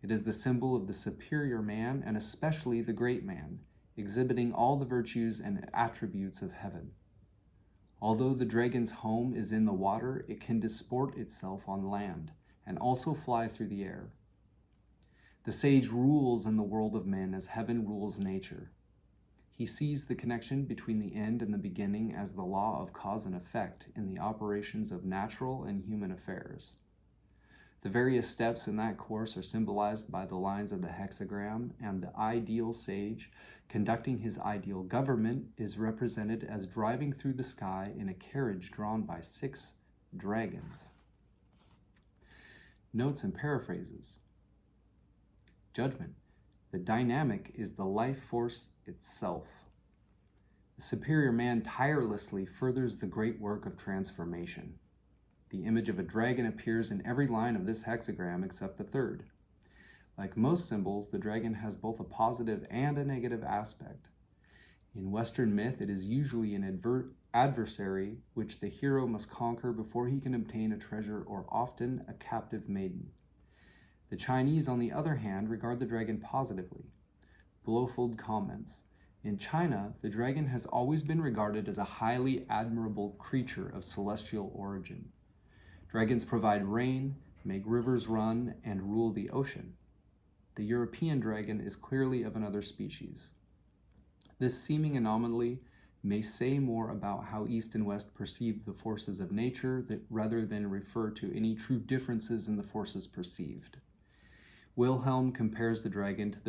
It is the symbol of the superior man, and especially the great man, exhibiting all the virtues and attributes of heaven. Although the dragon's home is in the water, it can disport itself on land, and also fly through the air. The sage rules in the world of men as heaven rules nature. He sees the connection between the end and the beginning as the law of cause and effect in the operations of natural and human affairs. The various steps in that course are symbolized by the lines of the hexagram, and the ideal sage conducting his ideal government is represented as driving through the sky in a carriage drawn by 6 dragons. Notes and paraphrases. Judgment. The dynamic is the life force itself. The superior man tirelessly furthers the great work of transformation. The image of a dragon appears in every line of this hexagram except the 3rd. Like most symbols, the dragon has both a positive and a negative aspect. In Western myth, it is usually an adversary which the hero must conquer before he can obtain a treasure, or often a captive maiden. The Chinese, on the other hand, regard the dragon positively. Blofeld comments, in China, the dragon has always been regarded as a highly admirable creature of celestial origin. Dragons provide rain, make rivers run, and rule the ocean. The European dragon is clearly of another species. This seeming anomaly may say more about how East and West perceive the forces of nature rather than refer to any true differences in the forces perceived. Wilhelm compares the dragon to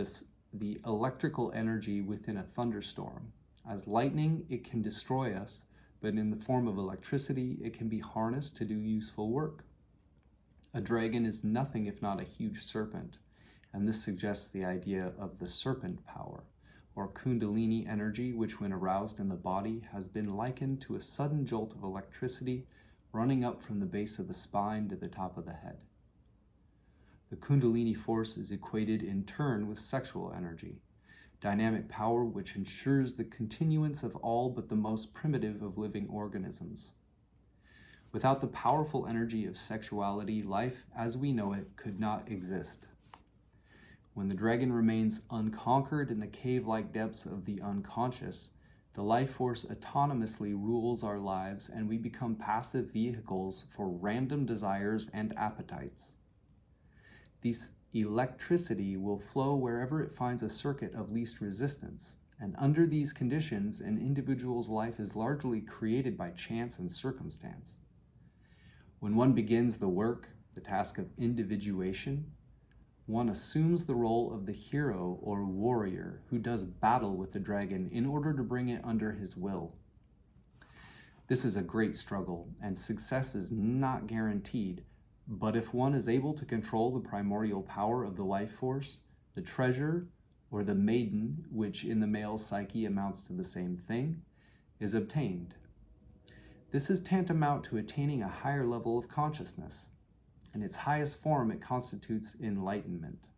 the electrical energy within a thunderstorm. As lightning, it can destroy us, but in the form of electricity, it can be harnessed to do useful work. A dragon is nothing if not a huge serpent, and this suggests the idea of the serpent power, or kundalini energy, which when aroused in the body has been likened to a sudden jolt of electricity running up from the base of the spine to the top of the head. The kundalini force is equated in turn with sexual energy, dynamic power which ensures the continuance of all but the most primitive of living organisms. Without the powerful energy of sexuality, life as we know it could not exist. When the dragon remains unconquered in the cave-like depths of the unconscious, the life force autonomously rules our lives and we become passive vehicles for random desires and appetites. This electricity will flow wherever it finds a circuit of least resistance, and under these conditions, an individual's life is largely created by chance and circumstance. When one begins the work, the task of individuation, one assumes the role of the hero or warrior who does battle with the dragon in order to bring it under his will. This is a great struggle, and success is not guaranteed, but if one is able to control the primordial power of the life force, the treasure, or the maiden, which in the male psyche amounts to the same thing, is obtained. This is tantamount to attaining a higher level of consciousness. In its highest form, it constitutes enlightenment.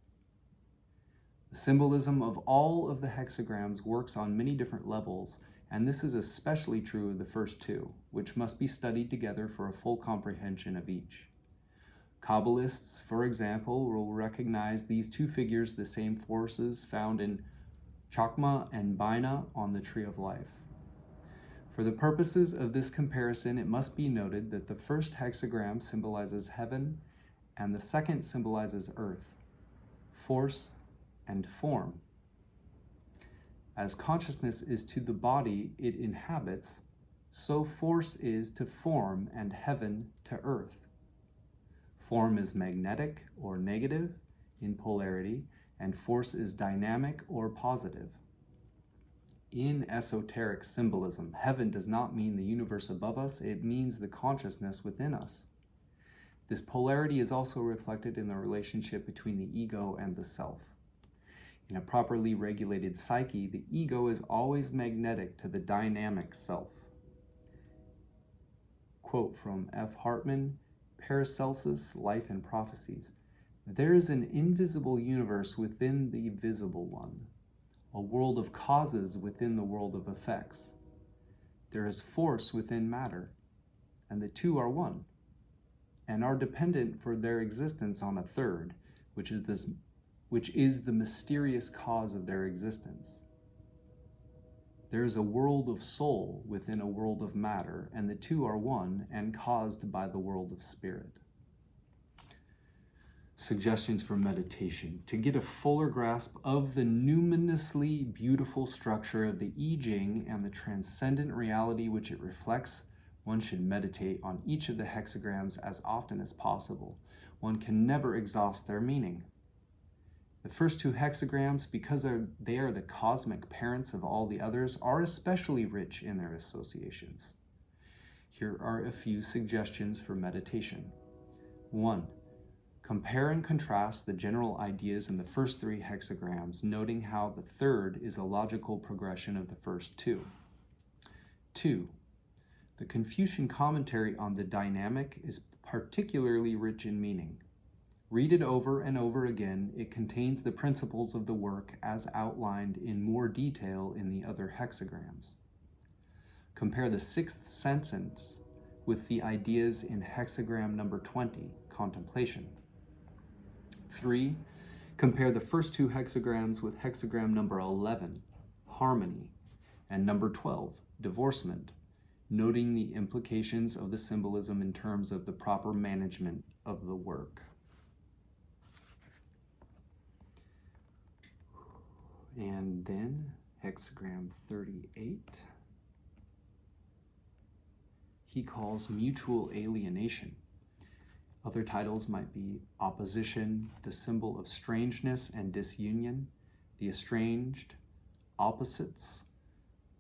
The symbolism of all of the hexagrams works on many different levels, and this is especially true of the first two, which must be studied together for a full comprehension of each. Kabbalists, for example, will recognize these two figures the same forces found in Chakma and Bina on the Tree of Life. For the purposes of this comparison, it must be noted that the first hexagram symbolizes heaven and the second symbolizes earth, force, and form. As consciousness is to the body it inhabits, so force is to form and heaven to earth. Form is magnetic or negative in polarity, and force is dynamic or positive. In esoteric symbolism, heaven does not mean the universe above us, it means the consciousness within us. This polarity is also reflected in the relationship between the ego and the self. In a properly regulated psyche, the ego is always magnetic to the dynamic self. Quote from F. Hartman, Paracelsus, Life and Prophecies. There is an invisible universe within the visible one, a world of causes within the world of effects. There is force within matter, and the two are one, and are dependent for their existence on a third, which is the mysterious cause of their existence. There is a world of soul within a world of matter, and the two are one and caused by the world of spirit. Suggestions for meditation. To get a fuller grasp of the numinously beautiful structure of the I Ching and the transcendent reality which it reflects, one should meditate on each of the hexagrams as often as possible. One can never exhaust their meaning. The first two hexagrams, because they are the cosmic parents of all the others, are especially rich in their associations. Here are a few suggestions for meditation. 1. Compare and contrast the general ideas in the first three hexagrams, noting how the third is a logical progression of the first two. 2. The Confucian commentary on the dynamic is particularly rich in meaning. Read it over and over again. It contains the principles of the work as outlined in more detail in the other hexagrams. Compare the sixth sentence with the ideas in hexagram number 20, contemplation. 3. Compare the first two hexagrams with hexagram number 11, harmony, and number 12, divorcement, noting the implications of the symbolism in terms of the proper management of the work. And then hexagram 38. he calls mutual alienation. Other titles might be opposition, the symbol of strangeness and disunion, the estranged, opposites,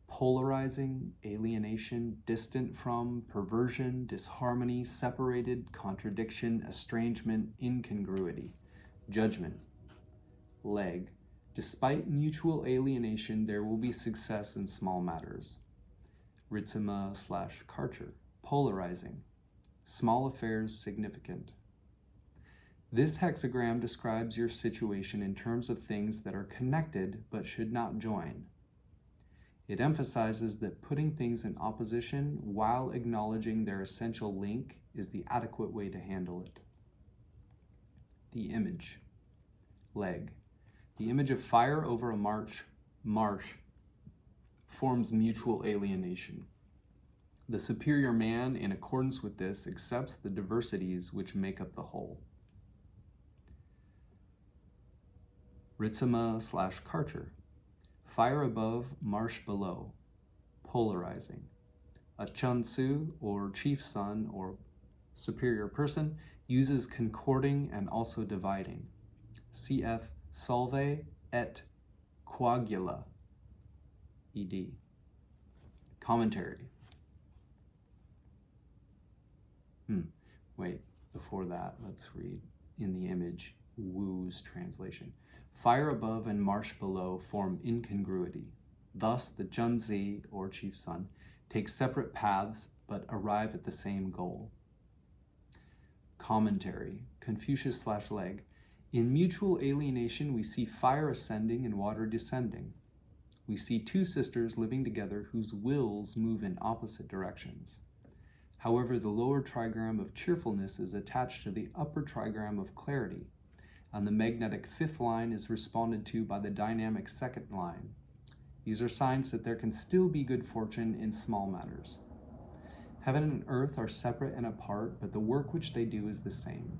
polarizing, alienation, distant from, perversion, disharmony, separated, contradiction, estrangement, incongruity, judgment, leg. Despite mutual alienation, there will be success in small matters. Ritsima/Karcher, polarizing, small affairs significant. This hexagram describes your situation in terms of things that are connected but should not join. It emphasizes that putting things in opposition while acknowledging their essential link is the adequate way to handle it. The image, leg. The image of fire over a marsh forms mutual alienation. The superior man, in accordance with this, accepts the diversities which make up the whole. Ritsima/Karcher, fire above, marsh below, polarizing. A Chunsu, or chief son, or superior person, uses concording and also dividing. Cf. Solve et coagula, ed. Commentary. Wait, before that, let's read in the image Wu's translation. Fire above and marsh below form incongruity. Thus, the Junzi, or chief son, take separate paths but arrive at the same goal. Commentary. Confucius/Leg. In mutual alienation, we see fire ascending and water descending. We see two sisters living together whose wills move in opposite directions. However, the lower trigram of cheerfulness is attached to the upper trigram of clarity, and the magnetic fifth line is responded to by the dynamic second line. These are signs that there can still be good fortune in small matters. Heaven and earth are separate and apart, but the work which they do is the same.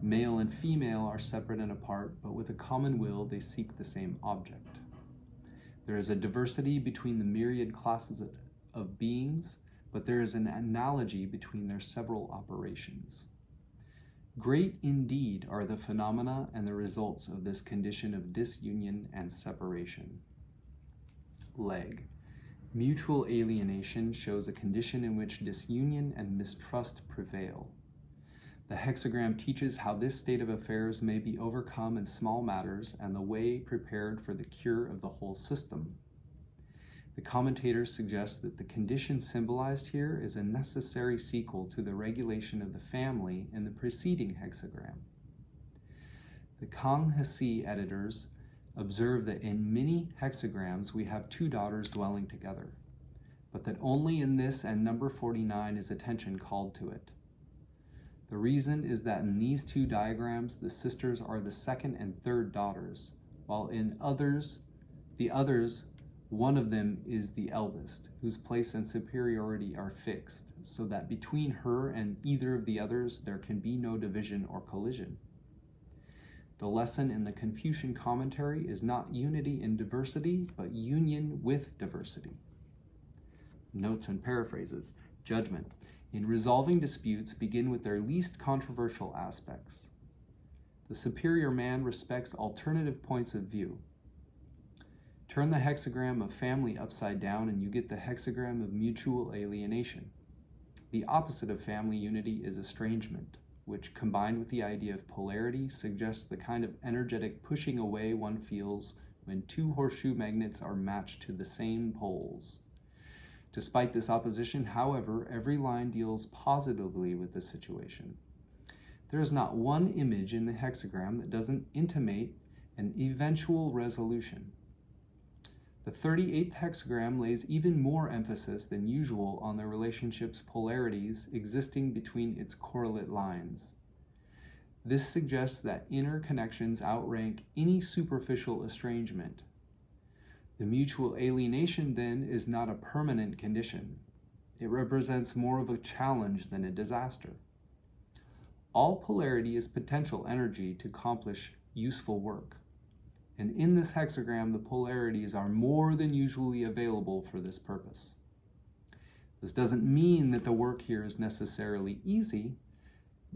Male and female are separate and apart, but with a common will they seek the same object. There is a diversity between the myriad classes of beings, but there is an analogy between their several operations. Great indeed are the phenomena and the results of this condition of disunion and separation. Leg. Mutual alienation shows a condition in which disunion and mistrust prevail. The hexagram teaches how this state of affairs may be overcome in small matters and the way prepared for the cure of the whole system. The commentators suggest that the condition symbolized here is a necessary sequel to the regulation of the family in the preceding hexagram. The Kang Hsi editors observe that in many hexagrams we have two daughters dwelling together, but that only in this and number 49 is attention called to it. The reason is that in these two diagrams the sisters are the second and third daughters, while in the others, one of them is the eldest, whose place and superiority are fixed, so that between her and either of the others there can be no division or collision. The lesson in the Confucian commentary is not unity in diversity, but union with diversity. Notes and paraphrases. Judgment. In resolving disputes, begin with their least controversial aspects. The superior man respects alternative points of view. Turn the hexagram of family upside down and you get the hexagram of mutual alienation. The opposite of family unity is estrangement, which, combined with the idea of polarity, suggests the kind of energetic pushing away one feels when two horseshoe magnets are matched to the same poles. Despite this opposition, however, every line deals positively with the situation. There is not one image in the hexagram that doesn't intimate an eventual resolution. The 38th hexagram lays even more emphasis than usual on the relationship's polarities existing between its correlate lines. This suggests that inner connections outrank any superficial estrangement. The mutual alienation, then, is not a permanent condition. It represents more of a challenge than a disaster. All polarity is potential energy to accomplish useful work. And in this hexagram, the polarities are more than usually available for this purpose. This doesn't mean that the work here is necessarily easy,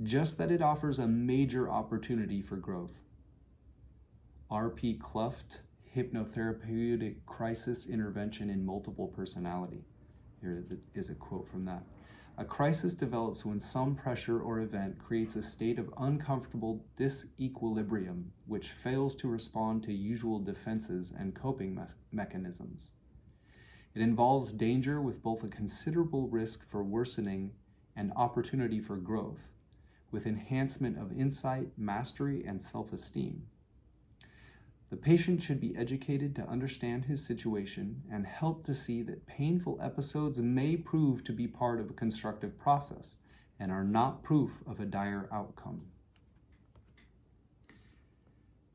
just that it offers a major opportunity for growth. R.P. Cluft, Hypnotherapeutic Crisis Intervention in Multiple Personality. Here is a quote from that. A crisis develops when some pressure or event creates a state of uncomfortable disequilibrium which fails to respond to usual defenses and coping mechanisms. It involves danger with both a considerable risk for worsening and opportunity for growth, with enhancement of insight, mastery, and self-esteem. The patient should be educated to understand his situation and helped to see that painful episodes may prove to be part of a constructive process and are not proof of a dire outcome.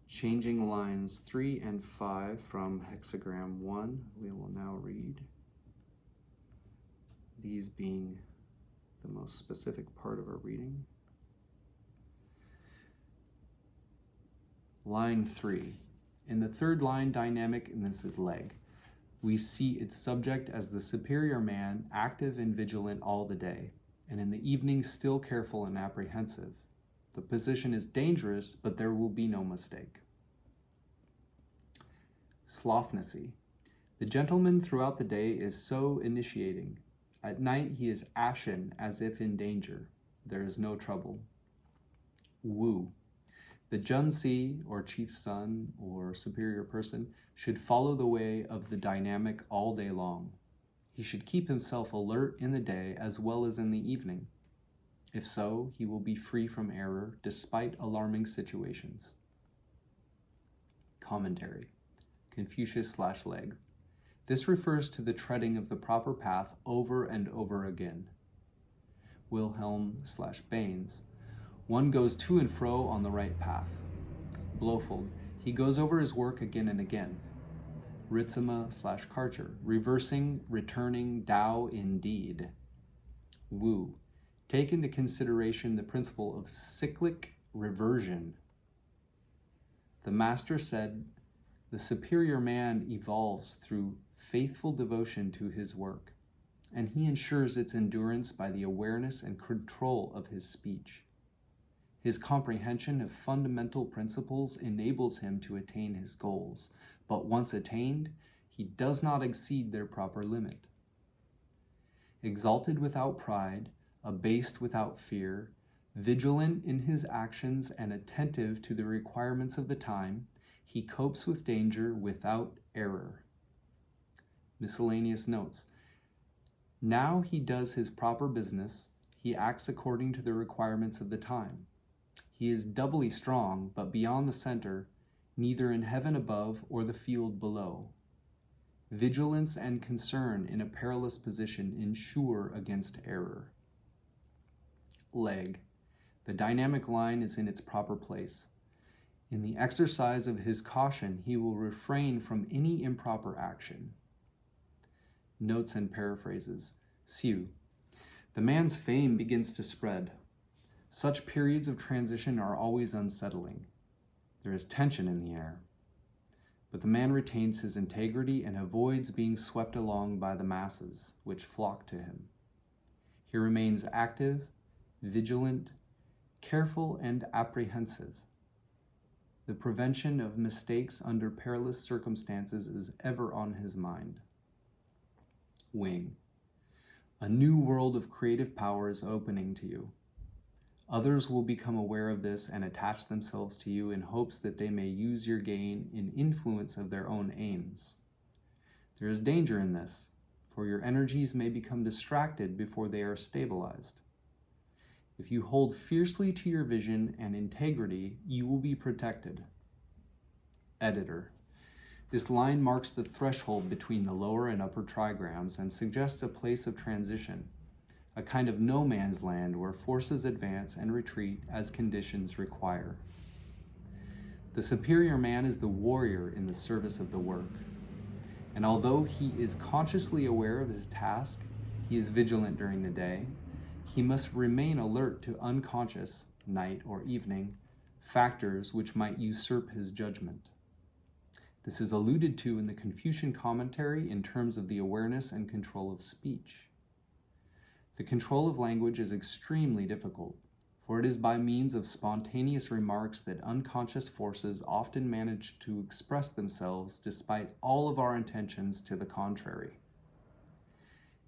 Changing lines 3 and 5 from Hexagram 1, we will now read. These being the most specific part of our reading. Line 3. In the third line dynamic, and this is leg, we see its subject as the superior man, active and vigilant all the day, and in the evening still careful and apprehensive. The position is dangerous, but there will be no mistake. Slothnacy. The gentleman throughout the day is so initiating. At night he is ashen as if in danger. There is no trouble. Wu. The Junsi, or chief son, or superior person, should follow the way of the dynamic all day long. He should keep himself alert in the day as well as in the evening. If so, he will be free from error despite alarming situations. Commentary. Confucius/Leg. This refers to the treading of the proper path over and over again. Wilhelm/Baines. One goes to and fro on the right path. Blofeld. He goes over his work again and again. Ritzema/Karcher. Reversing, returning, Tao indeed. Wu. Take into consideration the principle of cyclic reversion. The master said, the superior man evolves through faithful devotion to his work, and he ensures its endurance by the awareness and control of his speech. His comprehension of fundamental principles enables him to attain his goals, but once attained, he does not exceed their proper limit. Exalted without pride, abased without fear, vigilant in his actions and attentive to the requirements of the time, he copes with danger without error. Miscellaneous notes. Now he does his proper business, he acts according to the requirements of the time. He is doubly strong, but beyond the center, neither in heaven above or the field below. Vigilance and concern in a perilous position ensure against error. Leg. The dynamic line is in its proper place. In the exercise of his caution, he will refrain from any improper action. Notes and paraphrases. Siu. The man's fame begins to spread. Such periods of transition are always unsettling. There is tension in the air. But the man retains his integrity and avoids being swept along by the masses, which flock to him. He remains active, vigilant, careful, and apprehensive. The prevention of mistakes under perilous circumstances is ever on his mind. Wing. A new world of creative power is opening to you. Others will become aware of this and attach themselves to you in hopes that they may use your gain in influence of their own aims. There is danger in this, for your energies may become distracted before they are stabilized. If you hold fiercely to your vision and integrity, you will be protected. Editor. This line marks the threshold between the lower and upper trigrams and suggests a place of transition, a kind of no man's land where forces advance and retreat as conditions require. The superior man is the warrior in the service of the work, and although he is consciously aware of his task, he is vigilant during the day, he must remain alert to unconscious, night or evening, factors which might usurp his judgment. This is alluded to in the Confucian commentary in terms of the awareness and control of speech. The control of language is extremely difficult, for it is by means of spontaneous remarks that unconscious forces often manage to express themselves despite all of our intentions to the contrary.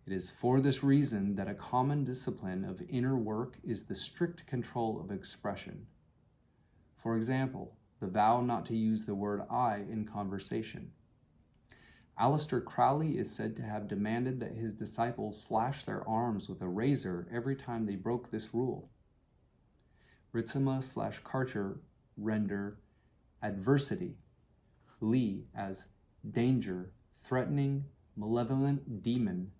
It is for this reason that a common discipline of inner work is the strict control of expression. For example, the vow not to use the word I in conversation. Aleister Crowley is said to have demanded that his disciples slash their arms with a razor every time they broke this rule. Ritsema/Karcher render adversity, li, as danger, threatening, malevolent demon.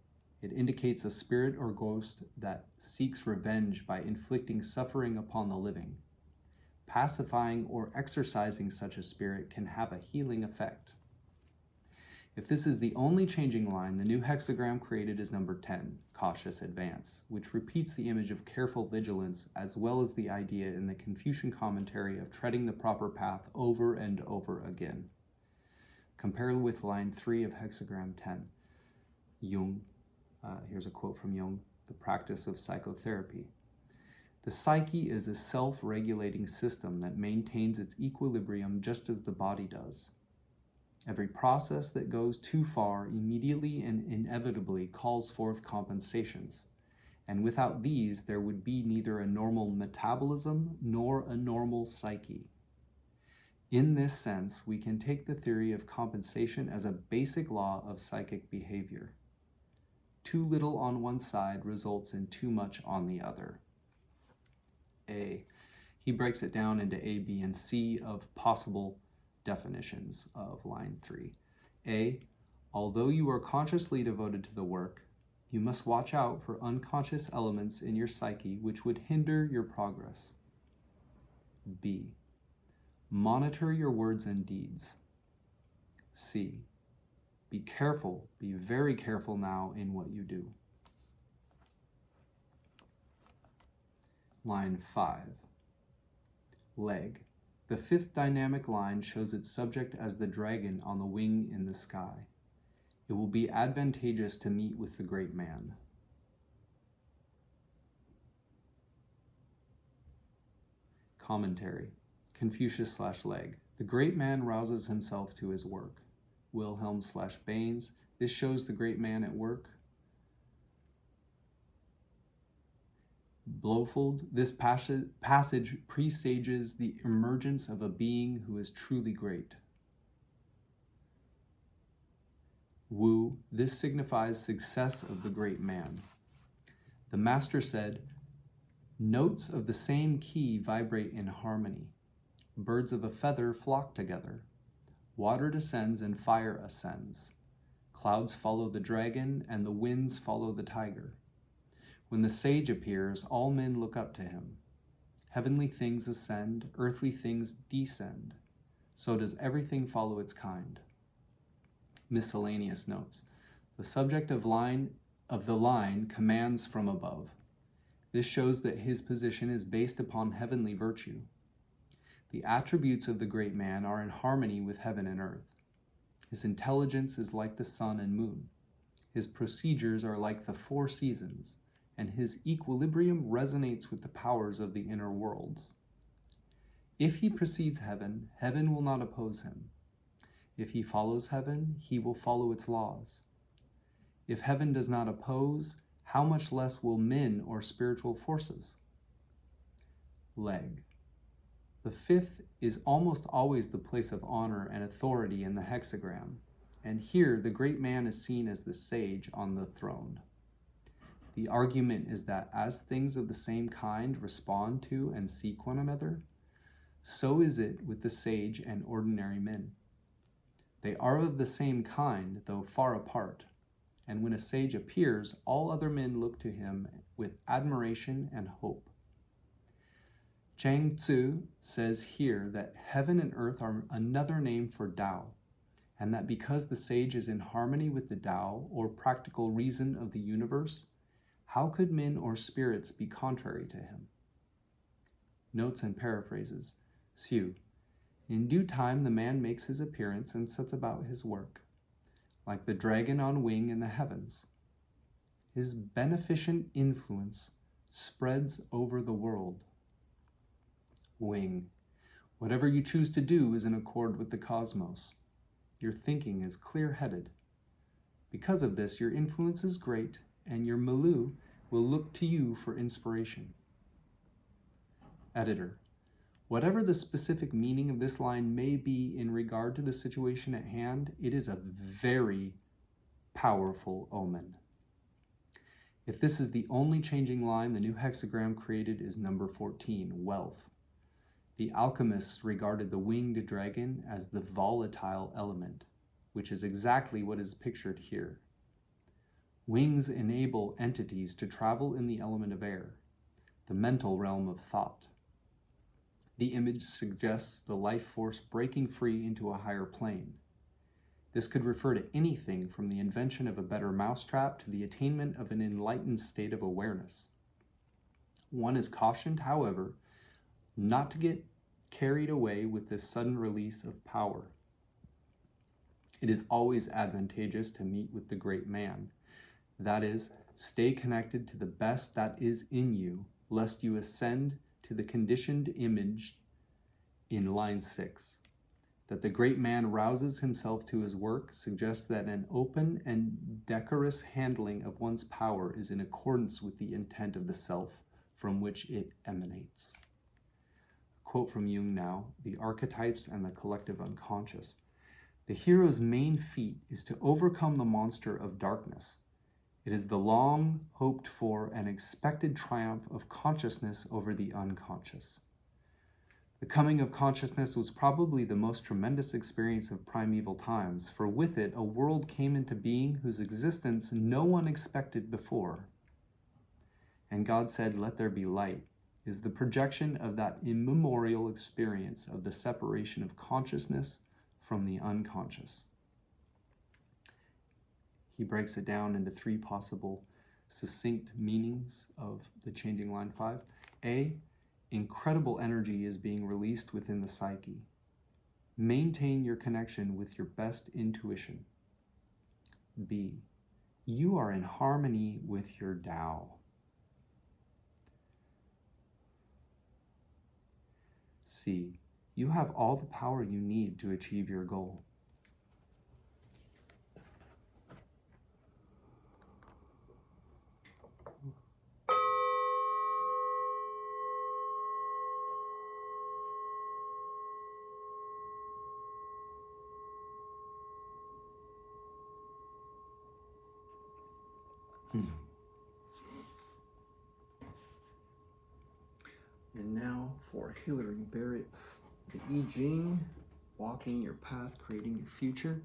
It indicates a spirit or ghost that seeks revenge by inflicting suffering upon the living. Pacifying or exorcising such a spirit can have a healing effect. If this is the only changing line, the new hexagram created is number 10, cautious advance, which repeats the image of careful vigilance as well as the idea in the Confucian commentary of treading the proper path over and over again. Compare with line 3 of hexagram 10. Jung, here's a quote from Jung, the practice of psychotherapy. The psyche is a self-regulating system that maintains its equilibrium just as the body does. Every process that goes too far immediately and inevitably calls forth compensations, and without these there would be neither a normal metabolism nor a normal psyche. In this sense, we can take the theory of compensation as a basic law of psychic behavior. Too little on one side results in too much on the other. A. He breaks it down into A, B, and C of possible definitions of line 3. A. Although you are consciously devoted to the work, you must watch out for unconscious elements in your psyche which would hinder your progress. B. Monitor your words and deeds. C. Be careful, be very careful now in what you do. Line 5. Leg. The fifth dynamic line shows its subject as the dragon on the wing in the sky. It will be advantageous to meet with the great man. Commentary. Confucius/Leg. The great man rouses himself to his work. Wilhelm/Baines. This shows the great man at work. Blofeld. This passage presages the emergence of a being who is truly great. Wu. This signifies success of the great man. The master said, notes of the same key vibrate in harmony. Birds of a feather flock together. Water descends and fire ascends. Clouds follow the dragon and the winds follow the tiger. When the sage appears, all men look up to him. Heavenly things ascend, earthly things descend. So does everything follow its kind. Miscellaneous notes. The subject of the line commands from above. This shows that his position is based upon heavenly virtue. The attributes of the great man are in harmony with heaven and earth. His intelligence is like the sun and moon. His procedures are like the 4 seasons, and his equilibrium resonates with the powers of the inner worlds. If he precedes heaven, heaven will not oppose him. If he follows heaven, he will follow its laws. If heaven does not oppose, how much less will men or spiritual forces? Leg. The fifth is almost always the place of honor and authority in the hexagram, and here the great man is seen as the sage on the throne. The argument is that as things of the same kind respond to and seek one another, so is it with the sage and ordinary men. They are of the same kind, though far apart, and when a sage appears, all other men look to him with admiration and hope. Chang Tzu says here that heaven and earth are another name for Tao, and that because the sage is in harmony with the Tao, or practical reason of the universe, how could men or spirits be contrary to him? Notes and paraphrases. Hsu. In due time the man makes his appearance and sets about his work, like the dragon on wing in the heavens. His beneficent influence spreads over the world. Wing. Whatever you choose to do is in accord with the cosmos. Your thinking is clear-headed. Because of this, your influence is great, and your milieu will look to you for inspiration. Editor. Whatever the specific meaning of this line may be in regard to the situation at hand, it is a very powerful omen. If this is the only changing line, the new hexagram created is number 14, wealth. The alchemists regarded the winged dragon as the volatile element, which is exactly what is pictured here. Wings enable entities to travel in the element of air, the mental realm of thought. The image suggests the life force breaking free into a higher plane. This could refer to anything from the invention of a better mousetrap to the attainment of an enlightened state of awareness. One is cautioned, however, not to get carried away with this sudden release of power. It is always advantageous to meet with the great man. That is, stay connected to the best that is in you, lest you ascend to the conditioned image in line 6. That the great man rouses himself to his work suggests that an open and decorous handling of one's power is in accordance with the intent of the self from which it emanates. Quote from Jung now, The Archetypes and the Collective Unconscious. The hero's main feat is to overcome the monster of darkness. It is the long hoped for and expected triumph of consciousness over the unconscious. The coming of consciousness was probably the most tremendous experience of primeval times, for with it a world came into being whose existence no one expected before. And God said, "Let there be light," is the projection of that immemorial experience of the separation of consciousness from the unconscious. He breaks it down into 3 possible succinct meanings of the changing line 5. A, incredible energy is being released within the psyche. Maintain your connection with your best intuition. B, you are in harmony with your Tao. C, you have all the power you need to achieve your goal. And now for Hilary Barrett's The I Ching, Walking Your Path, Creating Your Future,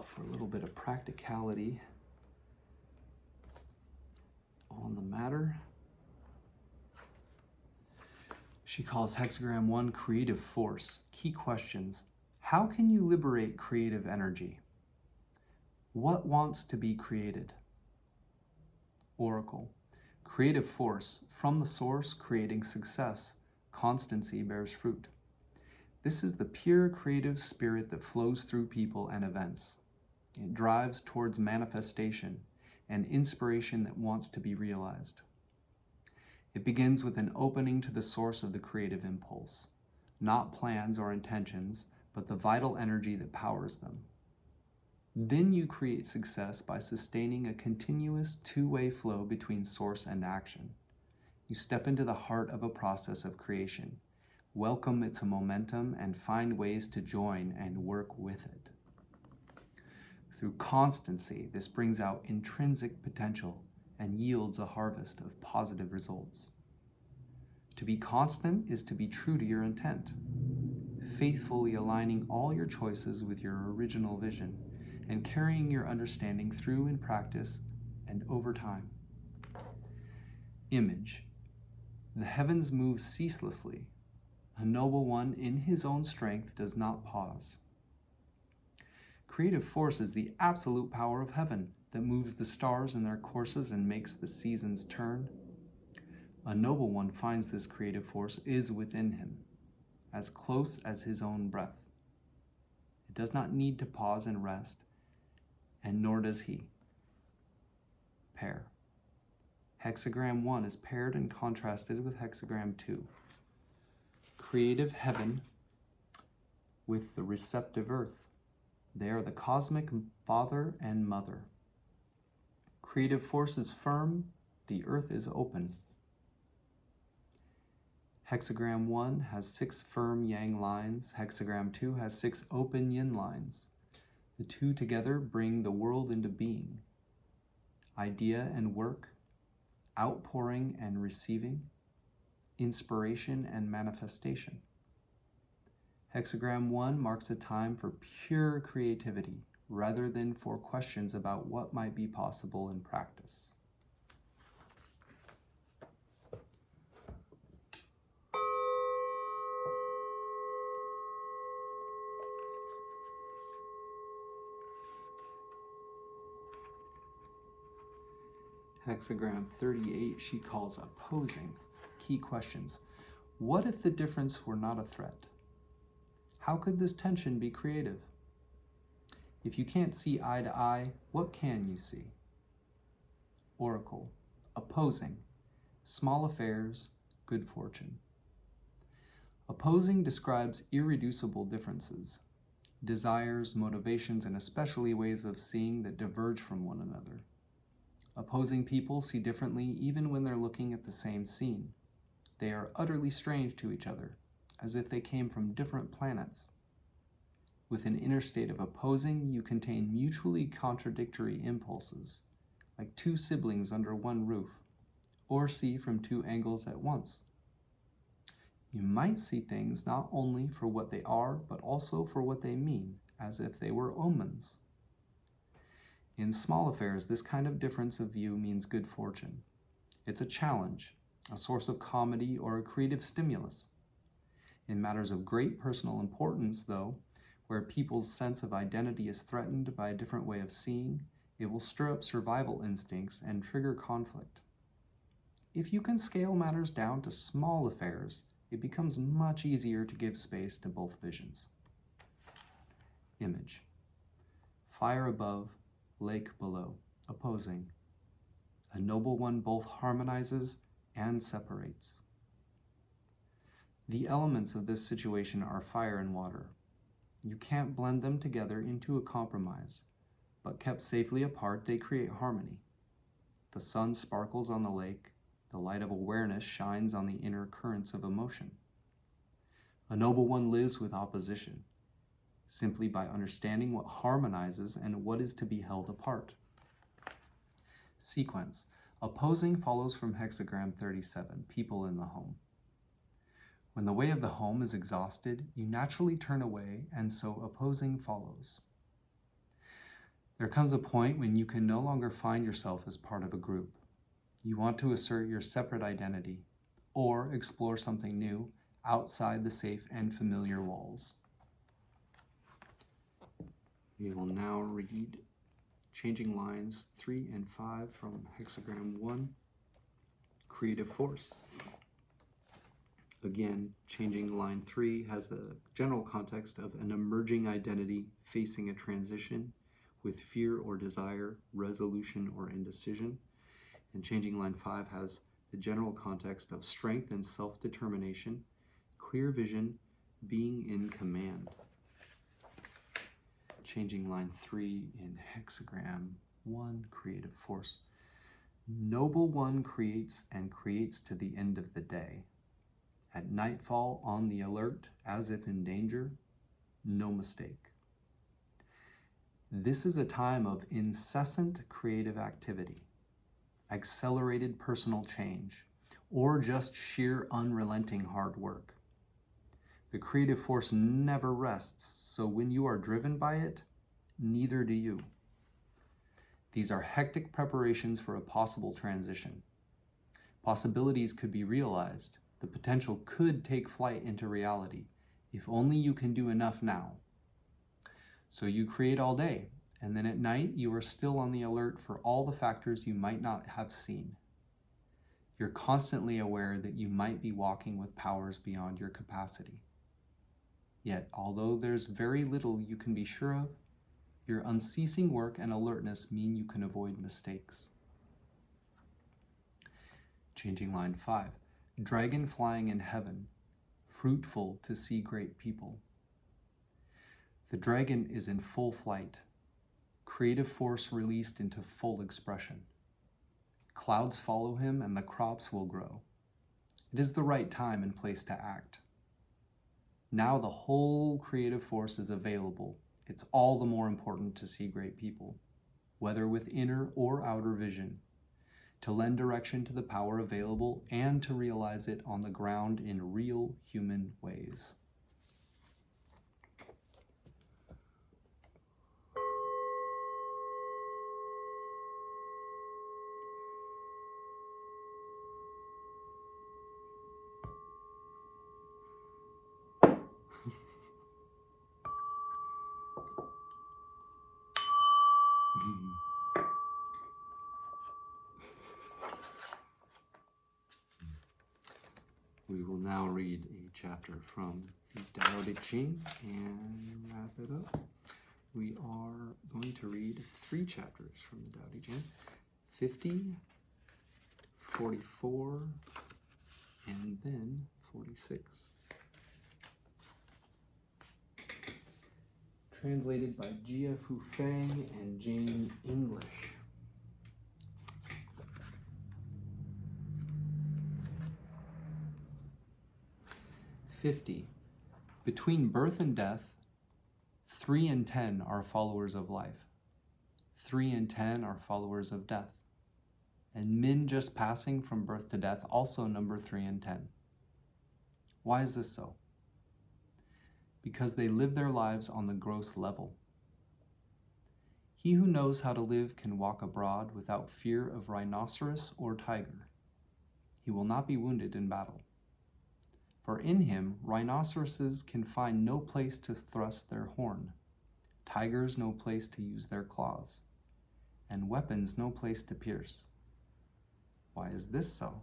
for a little bit of practicality on the matter. She calls Hexagram 1 Creative Force. Key questions. How can you liberate creative energy? What wants to be created? Oracle. Creative force, from the source, creating success. Constancy bears fruit. This is the pure creative spirit that flows through people and events. It drives towards manifestation and inspiration that wants to be realized. It begins with an opening to the source of the creative impulse, not plans or intentions, but the vital energy that powers them. Then you create success by sustaining a continuous two-way flow between source and action. You step into the heart of a process of creation, welcome its momentum, and find ways to join and work with it. Through constancy, this brings out intrinsic potential and yields a harvest of positive results. To be constant is to be true to your intent, faithfully aligning all your choices with your original vision, and carrying your understanding through in practice and over time. Image. The heavens move ceaselessly. A noble one in his own strength does not pause. Creative force is the absolute power of heaven that moves the stars in their courses and makes the seasons turn. A noble one finds this creative force is within him, as close as his own breath. It does not need to pause and rest, and nor does he. pair. Hexagram 1 is paired and contrasted with hexagram 2. Creative heaven with the receptive earth. They are the cosmic father and mother. Creative force is firm, the earth is open. Hexagram 1 has 6 firm yang lines. Hexagram 2 has 6 open yin lines. The two together bring the world into being. Idea and work, outpouring and receiving, inspiration and manifestation. Hexagram 1 marks a time for pure creativity rather than for questions about what might be possible in practice. Hexagram 38 she calls opposing. Key questions. What if the difference were not a threat? How could this tension be creative? If you can't see eye to eye, what can you see? Oracle. Opposing. Small affairs, good fortune. Opposing describes irreducible differences, desires, motivations, and especially ways of seeing that diverge from one another. Opposing people see differently even when they're looking at the same scene. They are utterly strange to each other, as if they came from different planets. With an inner state of opposing, you contain mutually contradictory impulses, like two siblings under one roof, or see from two angles at once. You might see things not only for what they are, but also for what they mean, as if they were omens. In small affairs, this kind of difference of view means good fortune. It's a challenge, a source of comedy, or a creative stimulus. In matters of great personal importance, though, where people's sense of identity is threatened by a different way of seeing, it will stir up survival instincts and trigger conflict. If you can scale matters down to small affairs, it becomes much easier to give space to both visions. Image. Fire above, lake below, opposing. A noble one both harmonizes and separates. The elements of this situation are fire and water. You can't blend them together into a compromise, but kept safely apart, they create harmony. The sun sparkles on the lake, the light of awareness shines on the inner currents of emotion. A noble one lives with opposition, simply by understanding what harmonizes and what is to be held apart. Sequence. Opposing follows from hexagram 37, people in the home. When the way of the home is exhausted, you naturally turn away, and so opposing follows. There comes a point when you can no longer find yourself as part of a group. You want to assert your separate identity, or explore something new outside the safe and familiar walls. We will now read changing lines 3 and 5 from hexagram 1, creative force. Again, changing line 3 has a general context of an emerging identity facing a transition with fear or desire, resolution or indecision. And changing line 5 has the general context of strength and self-determination, clear vision, being in command. Changing line 3 in hexagram 1, creative force. Noble one creates and creates to the end of the day. At nightfall, on the alert, as if in danger, no mistake. This is a time of incessant creative activity, accelerated personal change, or just sheer unrelenting hard work. The creative force never rests, so when you are driven by it, neither do you. These are hectic preparations for a possible transition. Possibilities could be realized. The potential could take flight into reality, if only you can do enough now. So you create all day, and then at night you are still on the alert for all the factors you might not have seen. You're constantly aware that you might be walking with powers beyond your capacity. Yet, although there's very little you can be sure of, your unceasing work and alertness mean you can avoid mistakes. Changing line 5. Dragon flying in heaven, fruitful to see great people. The dragon is in full flight, creative force released into full expression. Clouds follow him and the crops will grow. It is the right time and place to act. Now the whole creative force is available. It's all the more important to see great people, whether with inner or outer vision, to lend direction to the power available and to realize it on the ground in real human ways. We will now read a chapter from the Tao Te Ching and wrap it up. We are going to read 3 chapters from the Tao Te Ching, 50, 44, and then 46. Translated by Jia Fu Fang and Jane English. 50. Between birth and death, 3 and 10 are followers of life. 3 and 10 are followers of death. And men just passing from birth to death also number 3 and 10. Why is this so? Because they live their lives on the gross level. He who knows how to live can walk abroad without fear of rhinoceros or tiger. He will not be wounded in battle. For in him, rhinoceroses can find no place to thrust their horn, tigers no place to use their claws, and weapons no place to pierce. Why is this so?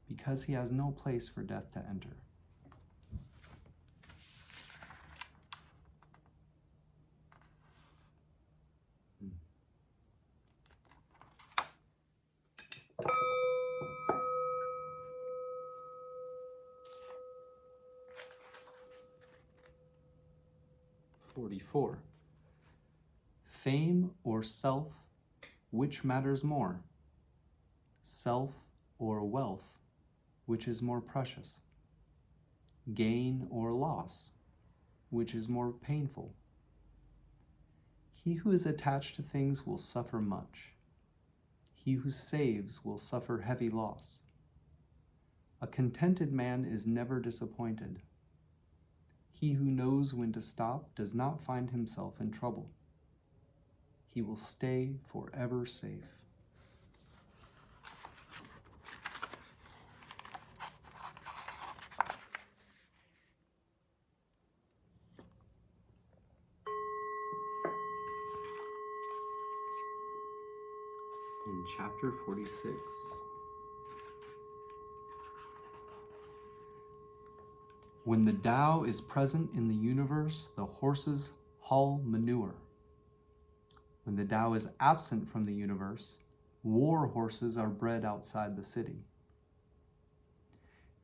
Because he has no place for death to enter. Fame or self, which matters more? Self or wealth, which is more precious? Gain or loss, which is more painful? He who is attached to things will suffer much. He who saves will suffer heavy loss. A contented man is never disappointed. He who knows when to stop does not find himself in trouble. He will stay forever safe. In chapter 46, when the Tao is present in the universe, the horses haul manure. When the Tao is absent from the universe, war horses are bred outside the city.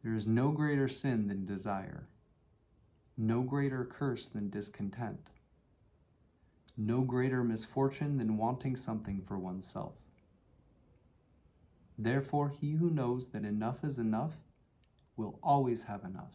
There is no greater sin than desire, no greater curse than discontent, no greater misfortune than wanting something for oneself. Therefore, he who knows that enough is enough will always have enough.